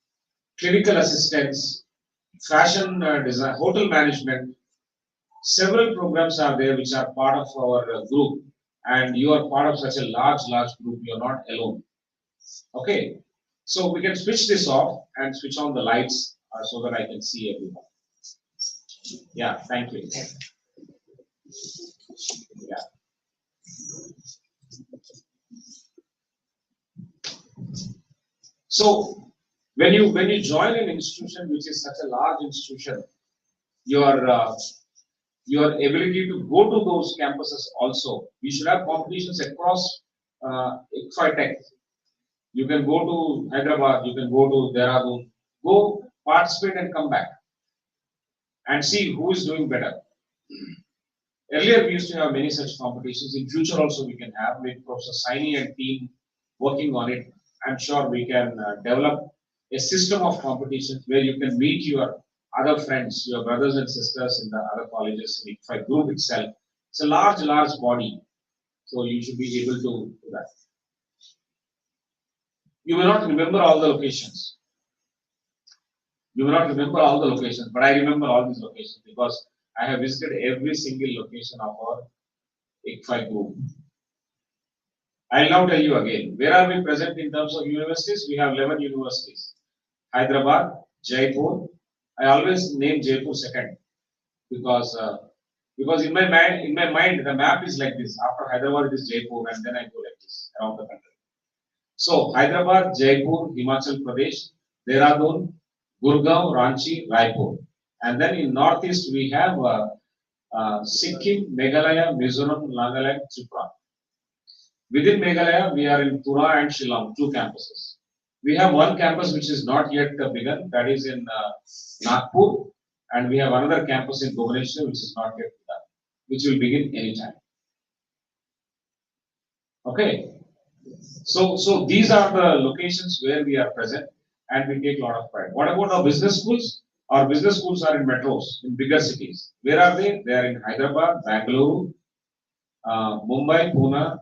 clinical assistance, fashion design, hotel management. Several programs are there which are part of our group, and you are part of such a large group. You are not alone. Okay, so we can switch this off and switch on the lights so that I can see everyone. Yeah, thank you. Yeah. So when you join an institution which is such a large institution, your ability to go to those campuses also. We should have competitions across IcfaiTech. You can go to Hyderabad, you can go to Dehradun, go participate and come back and see who is doing better. Earlier we used to have many such competitions. In future also we can have, with Professor Saini and team working on it. I'm sure we can develop a system of competitions where you can meet your other friends, your brothers and sisters in the other colleges, in ICFAI group itself. It's a large body, so you should be able to do that. You will not remember all the locations. You will not remember all the locations, but I remember all these locations because I have visited every single location of our ICFAI group. I'll now tell you again, where are we present in terms of universities? We have 11 universities. Hyderabad, Jaipur. I always name Jaipur second because in my mind the map is like this. After Hyderabad it is Jaipur, and then I go like this around the country. So Hyderabad, Jaipur, Himachal Pradesh, Dehradun, Gurgaon, Ranchi, Raipur, and then in northeast we have Sikkim, Meghalaya, Mizoram, Nagaland, Tripura. Within Meghalaya, we are in Tura and Shillong, 2 campuses. We have one campus which is not yet begun, that is in Nagpur, and we have another campus in Bhubaneswar which is not yet begun, which will begin anytime. Okay, so these are the locations where we are present, and we take a lot of pride. What about our business schools? Our business schools are in metros, in bigger cities. Where are they? They are in Hyderabad, Bangalore, Mumbai, Pune,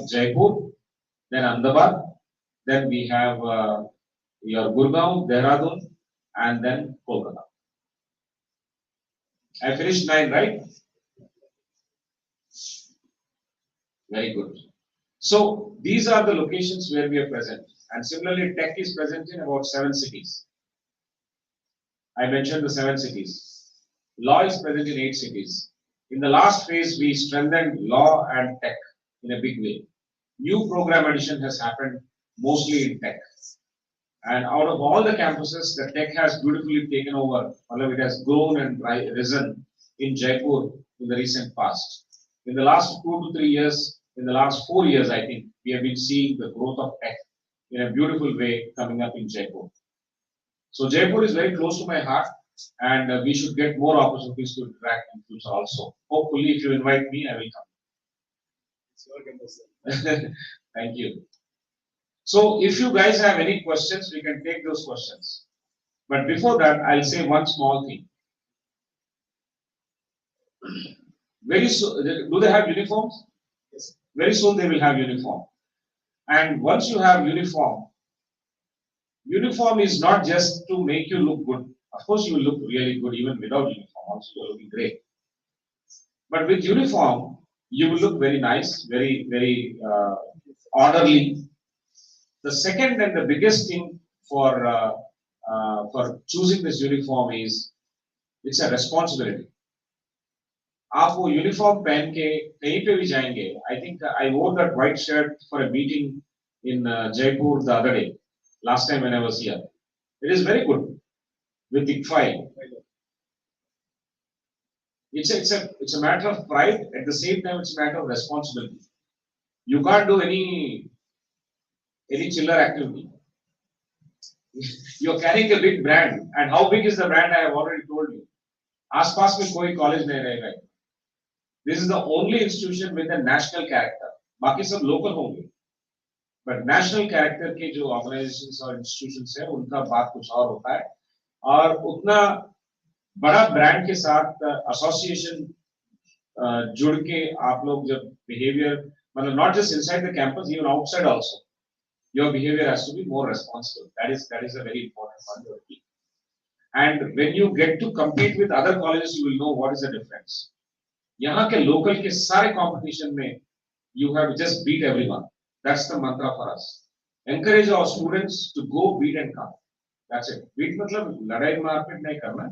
Jaipur, then Ahmedabad, then we have your Gurgaon, Dehradun, and then Kolkata. I finished 9, right? Very good. So these are the locations where we are present, and similarly tech is present in about 7 cities. I mentioned the 7 cities. Law is present in 8 cities. In the last phase, we strengthened law and tech in a big way. New program addition has happened mostly in tech. And out of all the campuses, the tech has beautifully taken over. It has grown and risen in Jaipur in the recent past. In the last 2 to 3 years, in the last 4 years, I think, we have been seeing the growth of tech in a beautiful way coming up in Jaipur. So Jaipur is very close to my heart, and we should get more opportunities to interact in future also. Hopefully, if you invite me, I will come. It's your campus. Thank you. So if you guys have any questions, we can take those questions. But before that, I'll say one small thing. Very soon, do they have uniforms? Yes. Very soon they will have uniform. And once you have uniform is not just to make you look good. Of course, you will look really good even without uniform. Also, you are looking great. But with uniform, you will look very nice, very orderly. The second and the biggest thing for for choosing this uniform is it's a responsibility. आप वो uniform पहन के कहीं पे भी जाएंगे. I think I wore that white shirt for a meeting in Jaipur the other day. Last time when I was here, it is very good with ICFAI. It's a matter of pride. At the same time, it's a matter of responsibility. You can't do any chiller activity. You're carrying a big brand, and how big is the brand? I have already told you. आसपास में कोई college नहीं रहेगा. This is the only institution with a national character. बाकी सब local होंगे. But national character के जो organizations और institutions हैं, उनका बात कुछ और होता है. और उतना बड़ा brand के साथ association जुड़ के आप लोग जब behavior, मतलब not just inside the campus, even outside also, your behavior has to be more responsible. That is a very important part of it. And when you get to compete with other colleges, you will know what is the difference. यहाँ के local के सारे competition में you have to just beat everyone. That's the mantra for us. Encourage our students to go beat and come. That's it. Beat मतलब लड़ाई मारपीट नहीं करना,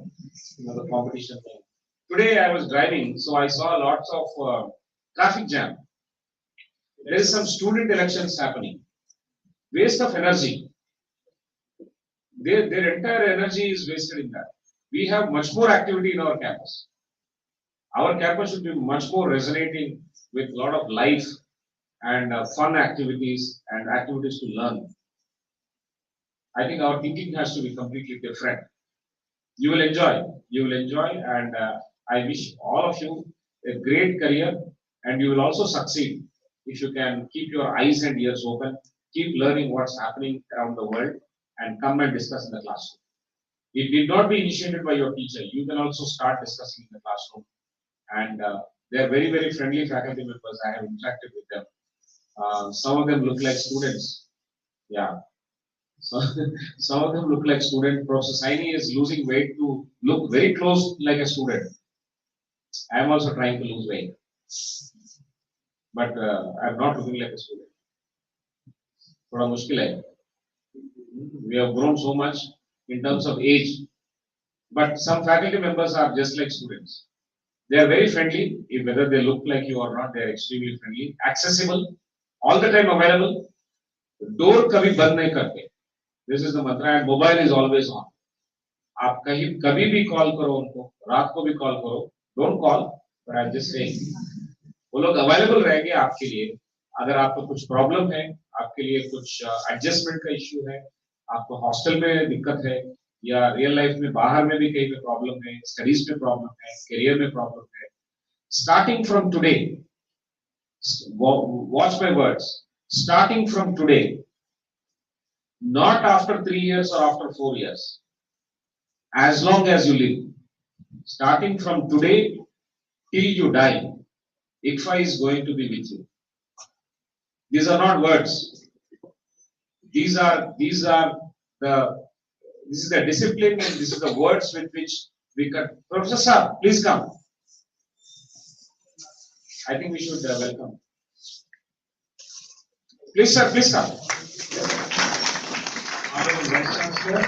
मतलब competition में. Today I was driving, so I saw lots of traffic jam. There is some student elections happening. Waste of energy. Their entire energy is wasted in that. We have much more activity in our campus. Our campus should be much more resonating with a lot of life and fun activities and activities to learn. I think our thinking has to be completely different. You will enjoy, and I wish all of you a great career, and you will also succeed if you can keep your eyes and ears open, keep learning what's happening around the world, and come and discuss in the classroom. It did not be initiated by your teacher. You can also start discussing in the classroom. And they are very, very friendly faculty members. I have interacted with them. Some of them look like students. Yeah. So some of them look like students. Professor Saini is losing weight to look very close like a student. I am also trying to lose weight. But I am not looking like a student. थोड़ा मुश्किल है. We have grown so much in terms of age, but some faculty members are just like students. They are very friendly, whether they look like you or not. They are extremely friendly, accessible, all the time available. Door कभी बंद नहीं करते. This is the mantra, and mobile is always on. आप कभी भी call करो उनको, रात को भी call करो. Don't call, but I'm just saying. वो लोग available रहेंगे आपके लिए. अगर आपको कुछ प्रॉब्लम है, आपके लिए कुछ एडजस्टमेंट का इश्यू है, आपको हॉस्टल में दिक्कत है, या रियल लाइफ में बाहर में भी कहीं पे प्रॉब्लम है, स्टडीज में प्रॉब्लम है, करियर में प्रॉब्लम है, starting from today, watch my words, starting from today, not after 3 years or after 4 years, as long as you live, starting from today till you die, ICFAI is going to be with you. These are not words. These are this is the discipline, and this is the words with which we can. Professor Sir, please come. I think we should welcome. Please, sir, please come. Honorable Vice Chancellor,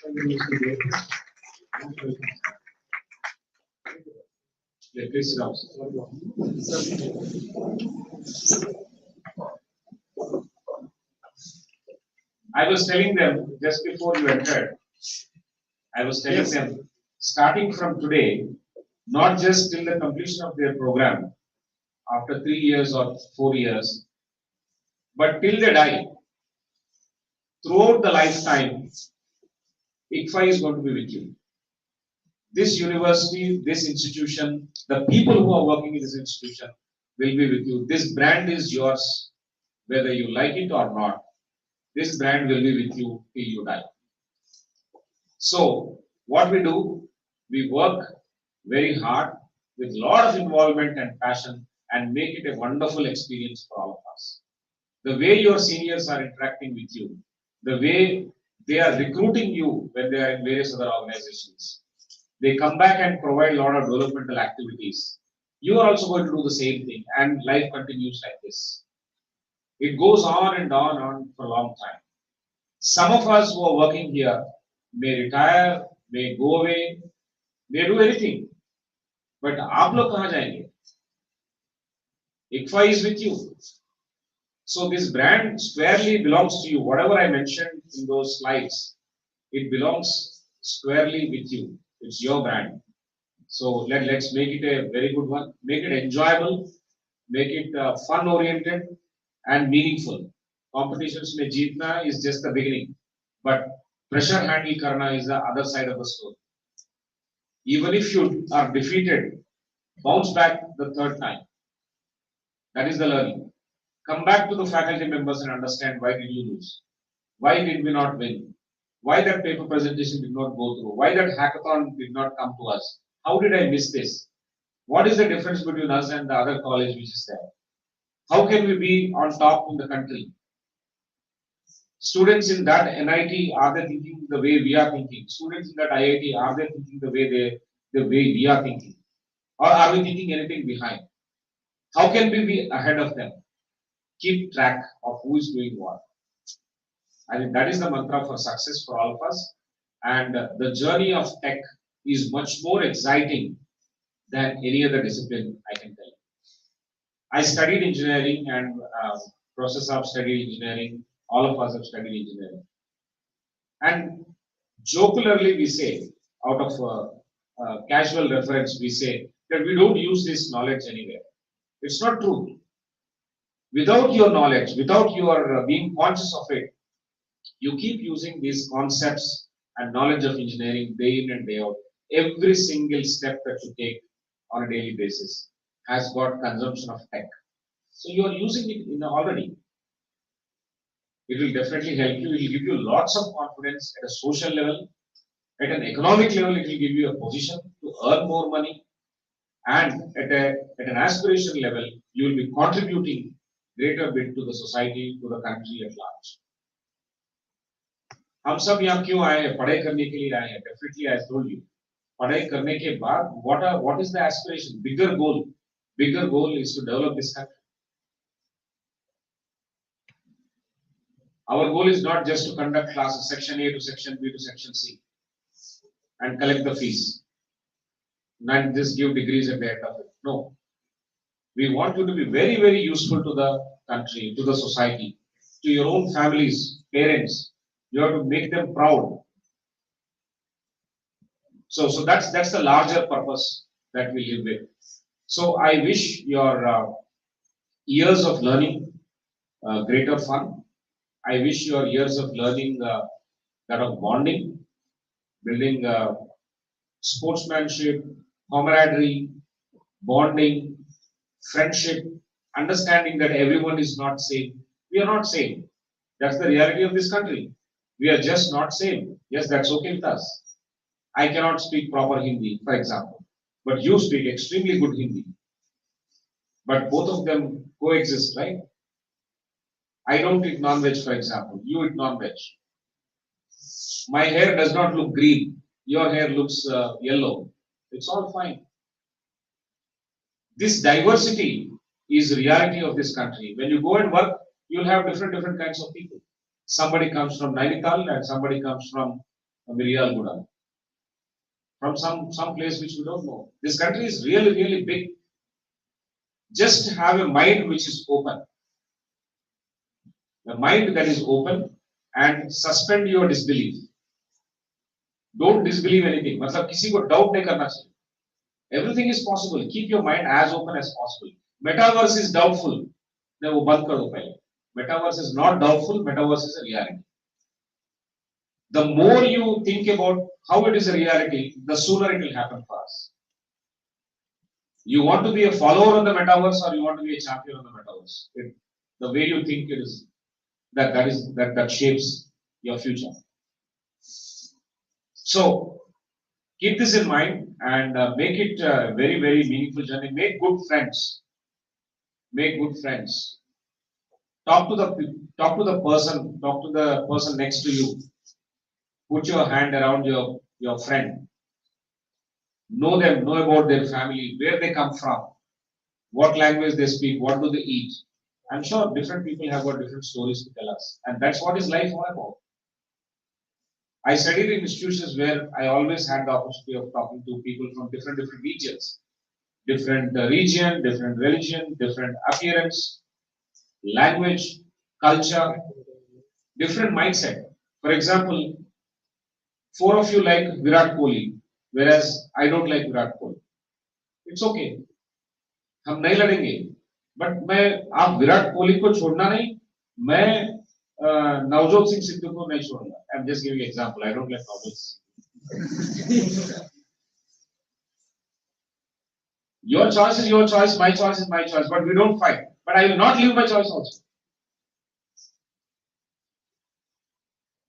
President, University. Yeah, please sit down. I was telling them just before you entered, I was telling them, starting from today, not just till the completion of their program, after 3 years or 4 years, but till they die, throughout the lifetime, ICFAI is going to be with you. This university, this institution, the people who are working in this institution will be with you. This brand is yours, whether you like it or not. This brand will be with you till you die. So, what we do, we work very hard with a lot of involvement and passion and make it a wonderful experience for all of us. The way your seniors are interacting with you, the way they are recruiting you when they are in various other organizations, they come back and provide a lot of developmental activities. You are also going to do the same thing, and life continues like this. It goes on and on for a long time. Some of us who are working here may retire, may go away, may do anything. But आप लोग कहाँ जाएंगे? ICFAI is with you. So this brand squarely belongs to you. Whatever I mentioned in those slides, it belongs squarely with you. It's your brand. So let's make it a very good one. Make it enjoyable, make it fun-oriented and meaningful. Competitions में जीतना is just the beginning, but pressure handle करना is the other side of the story. Even if you are defeated, bounce back the third time. That is the learning. Come back to the faculty members and understand why did you lose? Why did we not win? Why that paper presentation did not go through? Why that hackathon did not come to us? How did I miss this? What is the difference between us and the other college which is there? How can we be on top in the country? Students in that NIT, are they thinking the way we are thinking? Students in that IIT, are they thinking the way we are thinking? Or are we thinking anything behind? How can we be ahead of them? Keep track of who is doing what. I think that is the mantra for success for all of us. And the journey of tech is much more exciting than any other discipline, I can tell you. I studied engineering and Professor Saab studied engineering. All of us have studied engineering. And jocularly we say, out of casual reference, we say that we don't use this knowledge anywhere. It's not true. Without your knowledge, without your being conscious of it, you keep using these concepts and knowledge of engineering day in and day out. Every single step that you take on a daily basis has got consumption of tech. So you are using it already. It will definitely help you. It will give you lots of confidence at a social level. At an economic level, it will give you a position to earn more money. And at an aspiration level, you will be contributing greater bit to the society, to the country at large. हम सब यहाँ क्यों आए हैं? पढ़ाई करने के लिए आए हैं. Definitely, I told you. पढ़ाई करने के बाद, what is the aspiration? Bigger goal. Bigger goal is to develop this country. Our goal is not just to conduct classes, section A to section B to section C, and collect the fees, and just give degrees at the end of it. No. We want you to be very, very useful to the country, to the society, to your own families, parents. You have to make them proud. So that's the larger purpose that we live with. So I wish your years of learning greater fun. I wish your years of learning that of bonding, building sportsmanship, camaraderie, bonding, friendship, understanding that everyone is not same. We are not same. That's the reality of this country. We are just not same. Yes, that's okay with us. I cannot speak proper Hindi, for example, but you speak extremely good Hindi. But both of them coexist, right? I don't eat non-veg, for example. You eat non-veg. My hair does not look green. Your hair looks yellow. It's all fine. This diversity is reality of this country. When you go and work, you'll have different kinds of people. Somebody comes from Nainital and somebody comes from Mirial Guda. From some place which we don't know. This country is really, really big. Just have a mind which is open. A mind that is open and suspend your disbelief. Don't disbelieve anything. मतलब किसी को doubt नहीं करना चाहिए. Everything is possible. Keep your mind as open as possible. Metaverse is doubtful. नहीं वो बंद कर दो पहले. Metaverse is not doubtful. Metaverse is a reality. The more you think about how it is a reality, the sooner it will happen for us. You want to be a follower on the metaverse or you want to be a champion on the metaverse? The way you think it is, that shapes your future. So keep this in mind and make it a very, very meaningful journey. Make good friends. Make good friends. Talk to the person next to you. Put your hand around your friend. Know them, know about their family, where they come from, what language they speak, what do they eat. I'm sure different people have got different stories to tell us. And that's what is life all about. I studied in institutions where I always had the opportunity of talking to people from different regions, different region, different religion, different appearance, language, culture, different mindset. For example, four of you like Virat Kohli, whereas I don't like Virat Kohli. It's okay. हम नहीं लड़ेंगे, but मैं आप विराट कोहली को छोड़ना नहीं, मैं नवजोत सिंह सिद्धू को नहीं छोड़ूंगा. I'm just giving example. I don't like Navjot Singh. Your choice is your choice, my choice is my choice, but we don't fight. But I will not leave my choice also.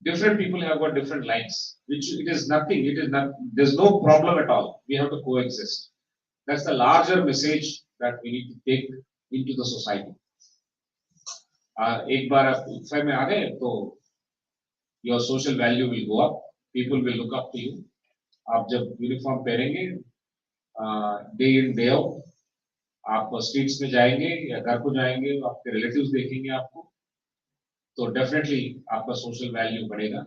Different people have got different likes, which it is nothing. It is not. There's no problem at all. We have to coexist. That's the larger message that we need to take into the society. एक बार आप ICFAI में आ गए तो your social value will go up. People will look up to you. आप जब uniform पहनेंगे, day in day out, आप streets में जाएंगे या घर को जाएंगे, आपके रिलेटिव्स देखेंगे आपको, तो डेफिनेटली आपका सोशल वैल्यू बढ़ेगा.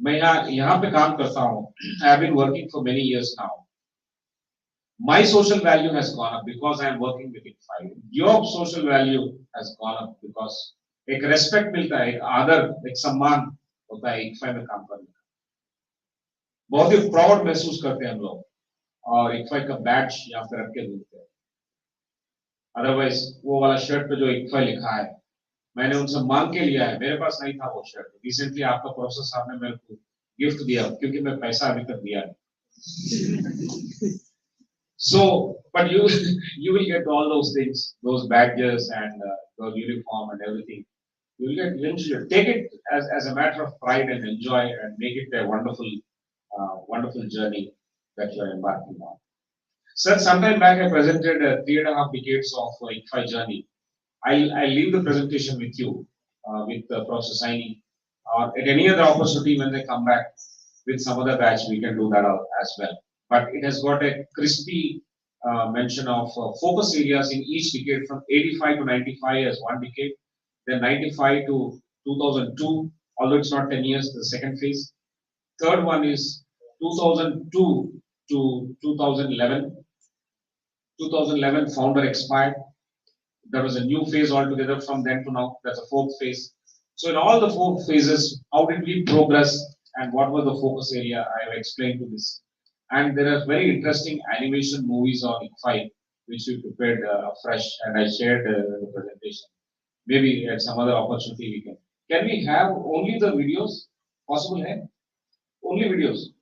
मैं यहाँ पे काम करता हूँ. I have been working for many years now. My social value has gone up because I am working with ICFAI. Your social value has gone up because एक respect मिलता है, एक आदर, एक सम्मान होता है ICFAI में काम करने का. बहुत ही प्राउड महसूस करते हैं हम लोग और ICFAI का बैच यहाँ पे रख के घूमते हैं. अदरवाइज वो वाला शर्ट पे जो ICFAI लिखा है, मैंने उनसे मांग के लिया है. मेरे पास नहीं था वो शर्ट. रिसेंटली आपका प्रोफेसर साहब ने मेरे को गिफ्ट दिया क्योंकि मैं पैसा अभी तक दिया नहीं. So, but you will get all those things, those badges and your uniform and everything. You will get eventually. Take it as a matter of pride and enjoy and make it a wonderful journey that you are embarking on. Sir, sometime back I presented 3.5 decades of ICFAI journey. I'll leave the presentation with you, with Professor Saini, or at any other opportunity when they come back with some other batch, we can do that as well. But it has got a crispy mention of focus areas in each decade from 85 to 95 as one decade, then 95 to 2002, although it's not 10 years, the second phase. Third one is 2002 to 2011. 2011 founder expired. There was a new phase altogether from then to now. That's a fourth phase. So in all the four phases, how did we progress and what was the focus area? I have explained to this. And there are very interesting animation movies on ICFAI, which we prepared fresh, and I shared the presentation. Maybe at some other opportunity we can. Can we have only the videos? Possible है? Only videos.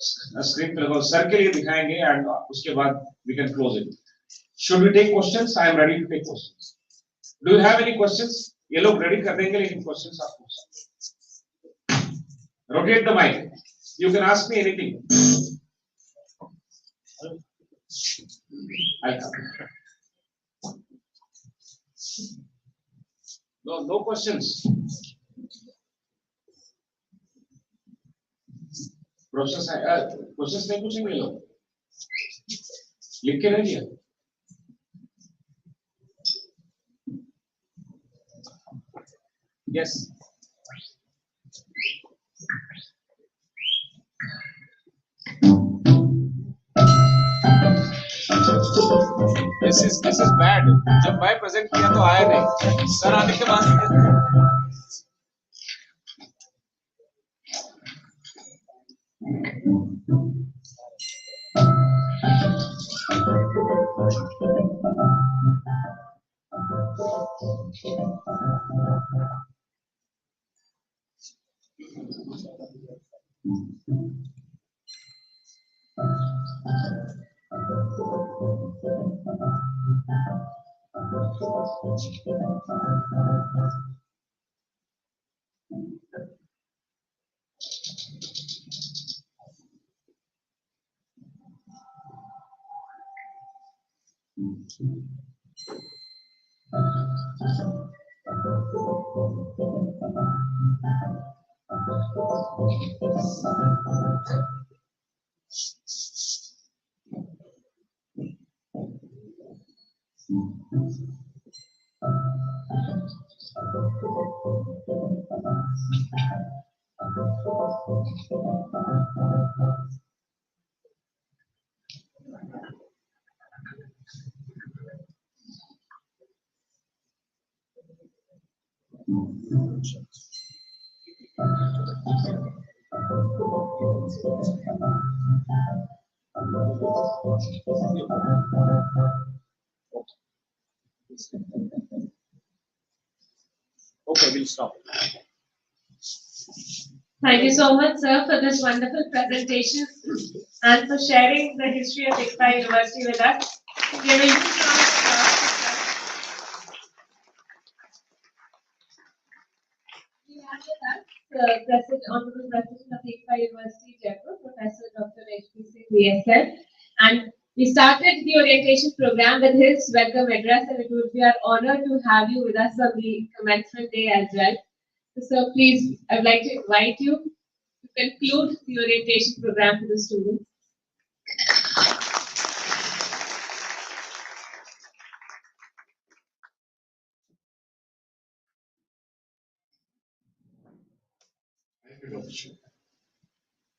Screen पे लगाओ. Sir के लिए दिखाएंगे and उसके बाद we can close it. Should we take questions? I am ready to take questions. Do you have any questions? ये लोग ready कर देंगे लेकिन questions आप पूछ सकते हैं. Rotate the mic. You can ask me anything. I'll come. No questions. Process नहीं पूछेंगे लोग. लिख के नहीं दिया. Yes. This is bad. जब मैं प्रेजेंट किया तो आया नहीं. सर आने के बाद Okay, we'll stop. Thank you so much, sir, for this wonderful presentation and for sharing the history of ICFAI University with us. Give a huge round of applause to sir. We have with us the Honorable President of ICFAI University, Jaipur, Professor Dr. H.P. Singh, BSL. And we started the orientation program with his welcome address, and it would be our honor to have you with us on the commencement day as well. So please, I would like to invite you to conclude the orientation program to the students.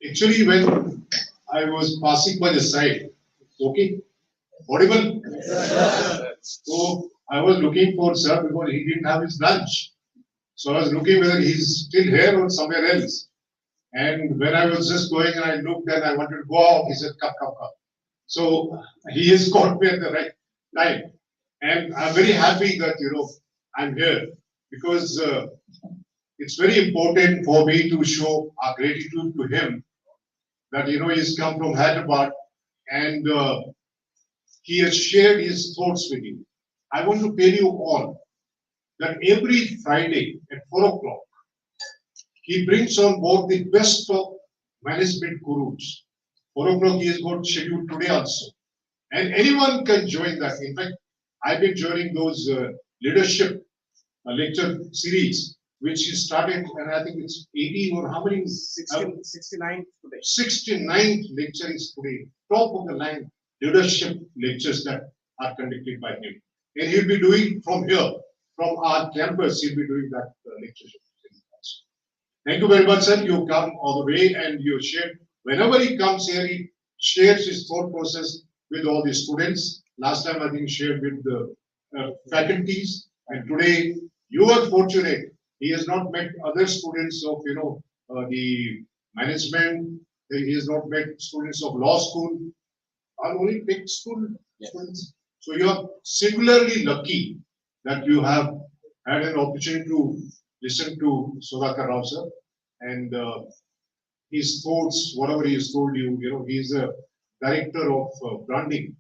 Actually, when I was passing by the side, okay, audible? So I was looking for sir because he didn't have his lunch. So I was looking whether he's still here or somewhere else. And when I was just going and I looked and I wanted to go out, he said, come, come, come. So he has caught me at the right time. And I'm very happy that, I'm here because it's very important for me to show our gratitude to him that, he's come from Hyderabad and he has shared his thoughts with you. I want to tell you all that every Friday at 4 o'clock, he brings on board the best of management gurus. 4 o'clock he has got scheduled today also. And anyone can join that. In fact, I've been joining those leadership lecture series, which he started, and I think it's 80 or how many? 69 today. 69th lecture is today. Top of the line leadership lectures that are conducted by him. And he'll be doing from here, from our campus, he'll be doing that lectureship. Thank you very much, sir. You come all the way and you share. Whenever he comes here, he shares his thought process with all the students. Last time, I think, he shared with the faculties. And today, you are fortunate. He has not met other students of, the management. He has not met students of law school. Or only tech school students. So you are singularly lucky that you have had an opportunity to listen to Sudhakar Rao sir, and his thoughts, whatever he has told you, he is a director of branding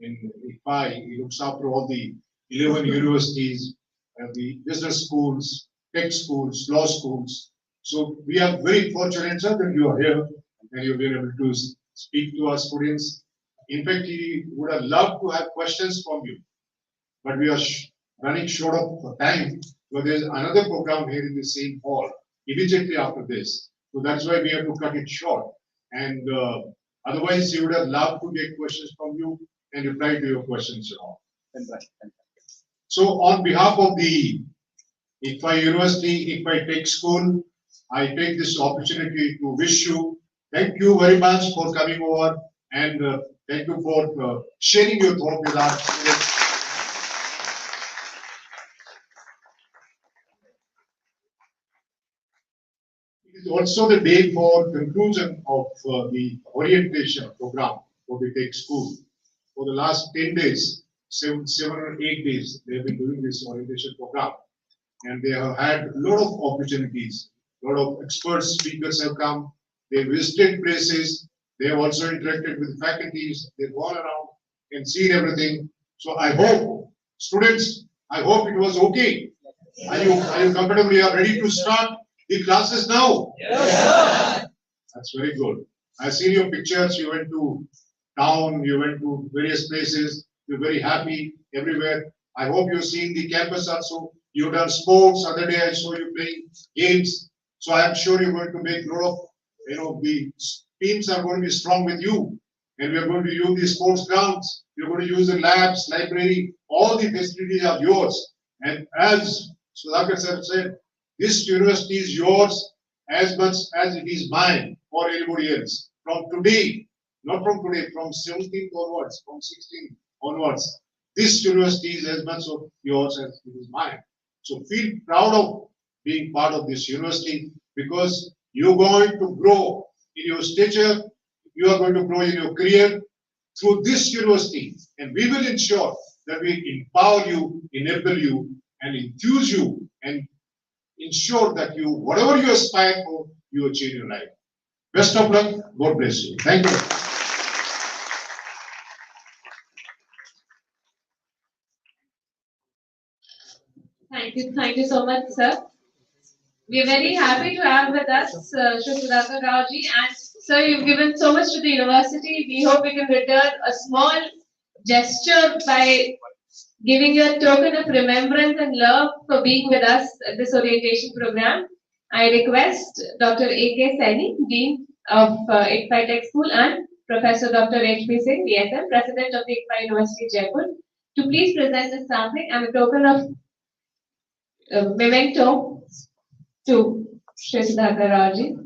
in ICFAI. He looks after all the 11 universities, the business schools, tech schools, law schools. So we are very fortunate, sir, that you are here and you've been able to speak to our students. In fact, he would have loved to have questions from you, but we are running short of time. So there's another program here in the same hall immediately after this. So that's why we have to cut it short. And otherwise, he would have loved to get questions from you and reply to your questions and all. So on behalf of the ICFAI University, IcfaiTech School, I take this opportunity to wish you, thank you very much for coming over and thank you for sharing your thought with our students. It is also the day for conclusion of the orientation program for the tech school. For the last 10 days, seven or 8 days, they have been doing this orientation program. And they have had a lot of opportunities. A lot of expert speakers have come. They visited places. They have also interacted with faculties. They've gone around and seen everything. So I hope, students, I hope it was okay. Are you comfortable? You are ready to start the classes now? Yes. That's very good. I've seen your pictures. You went to town. You went to various places. You're very happy everywhere. I hope you've seen the campus also. You've done sports. Other day I saw you playing games. So I am sure you're going to make a lot of, the teams are going to be strong with you. And we are going to use the sports grounds. You're going to use the labs, library. All the facilities are yours. And as Sudhakar sir said, this university is yours as much as it is mine or anybody else. From today, not from today, from 17th onwards, from 16th onwards, this university is as much of yours as it is mine. So feel proud of being part of this university because you're going to grow in your stature, you are going to grow in your career through this university, and we will ensure that we empower you, enable you, and enthuse you, and ensure that you, whatever you aspire for, you achieve in your life. Best of luck. God bless you. Thank you. Thank you so much, sir. We are very happy to have with us Sudhakar Rao ji, and sir, you've given so much to the university. We hope we can return a small gesture by giving you a token of remembrance and love for being with us at this orientation program. I request Dr. A.K. Saini, Dean of ICFAITech School, and Professor Dr. H.P. Singh, DSM, President of the ICFAI University, Jaipur, to please present this something and a token of memento to Shri Sudhakar Rao ji.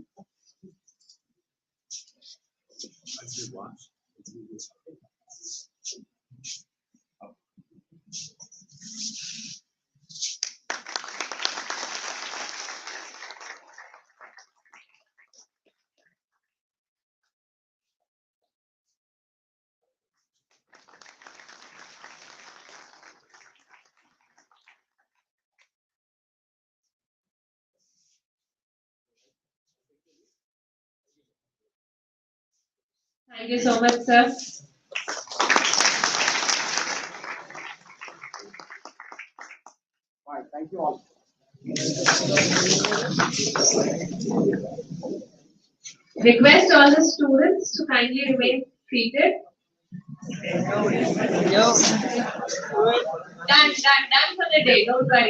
Thank you so much, sir. Fine, thank you all. Request all the students to kindly remain seated. Done for the day, don't worry.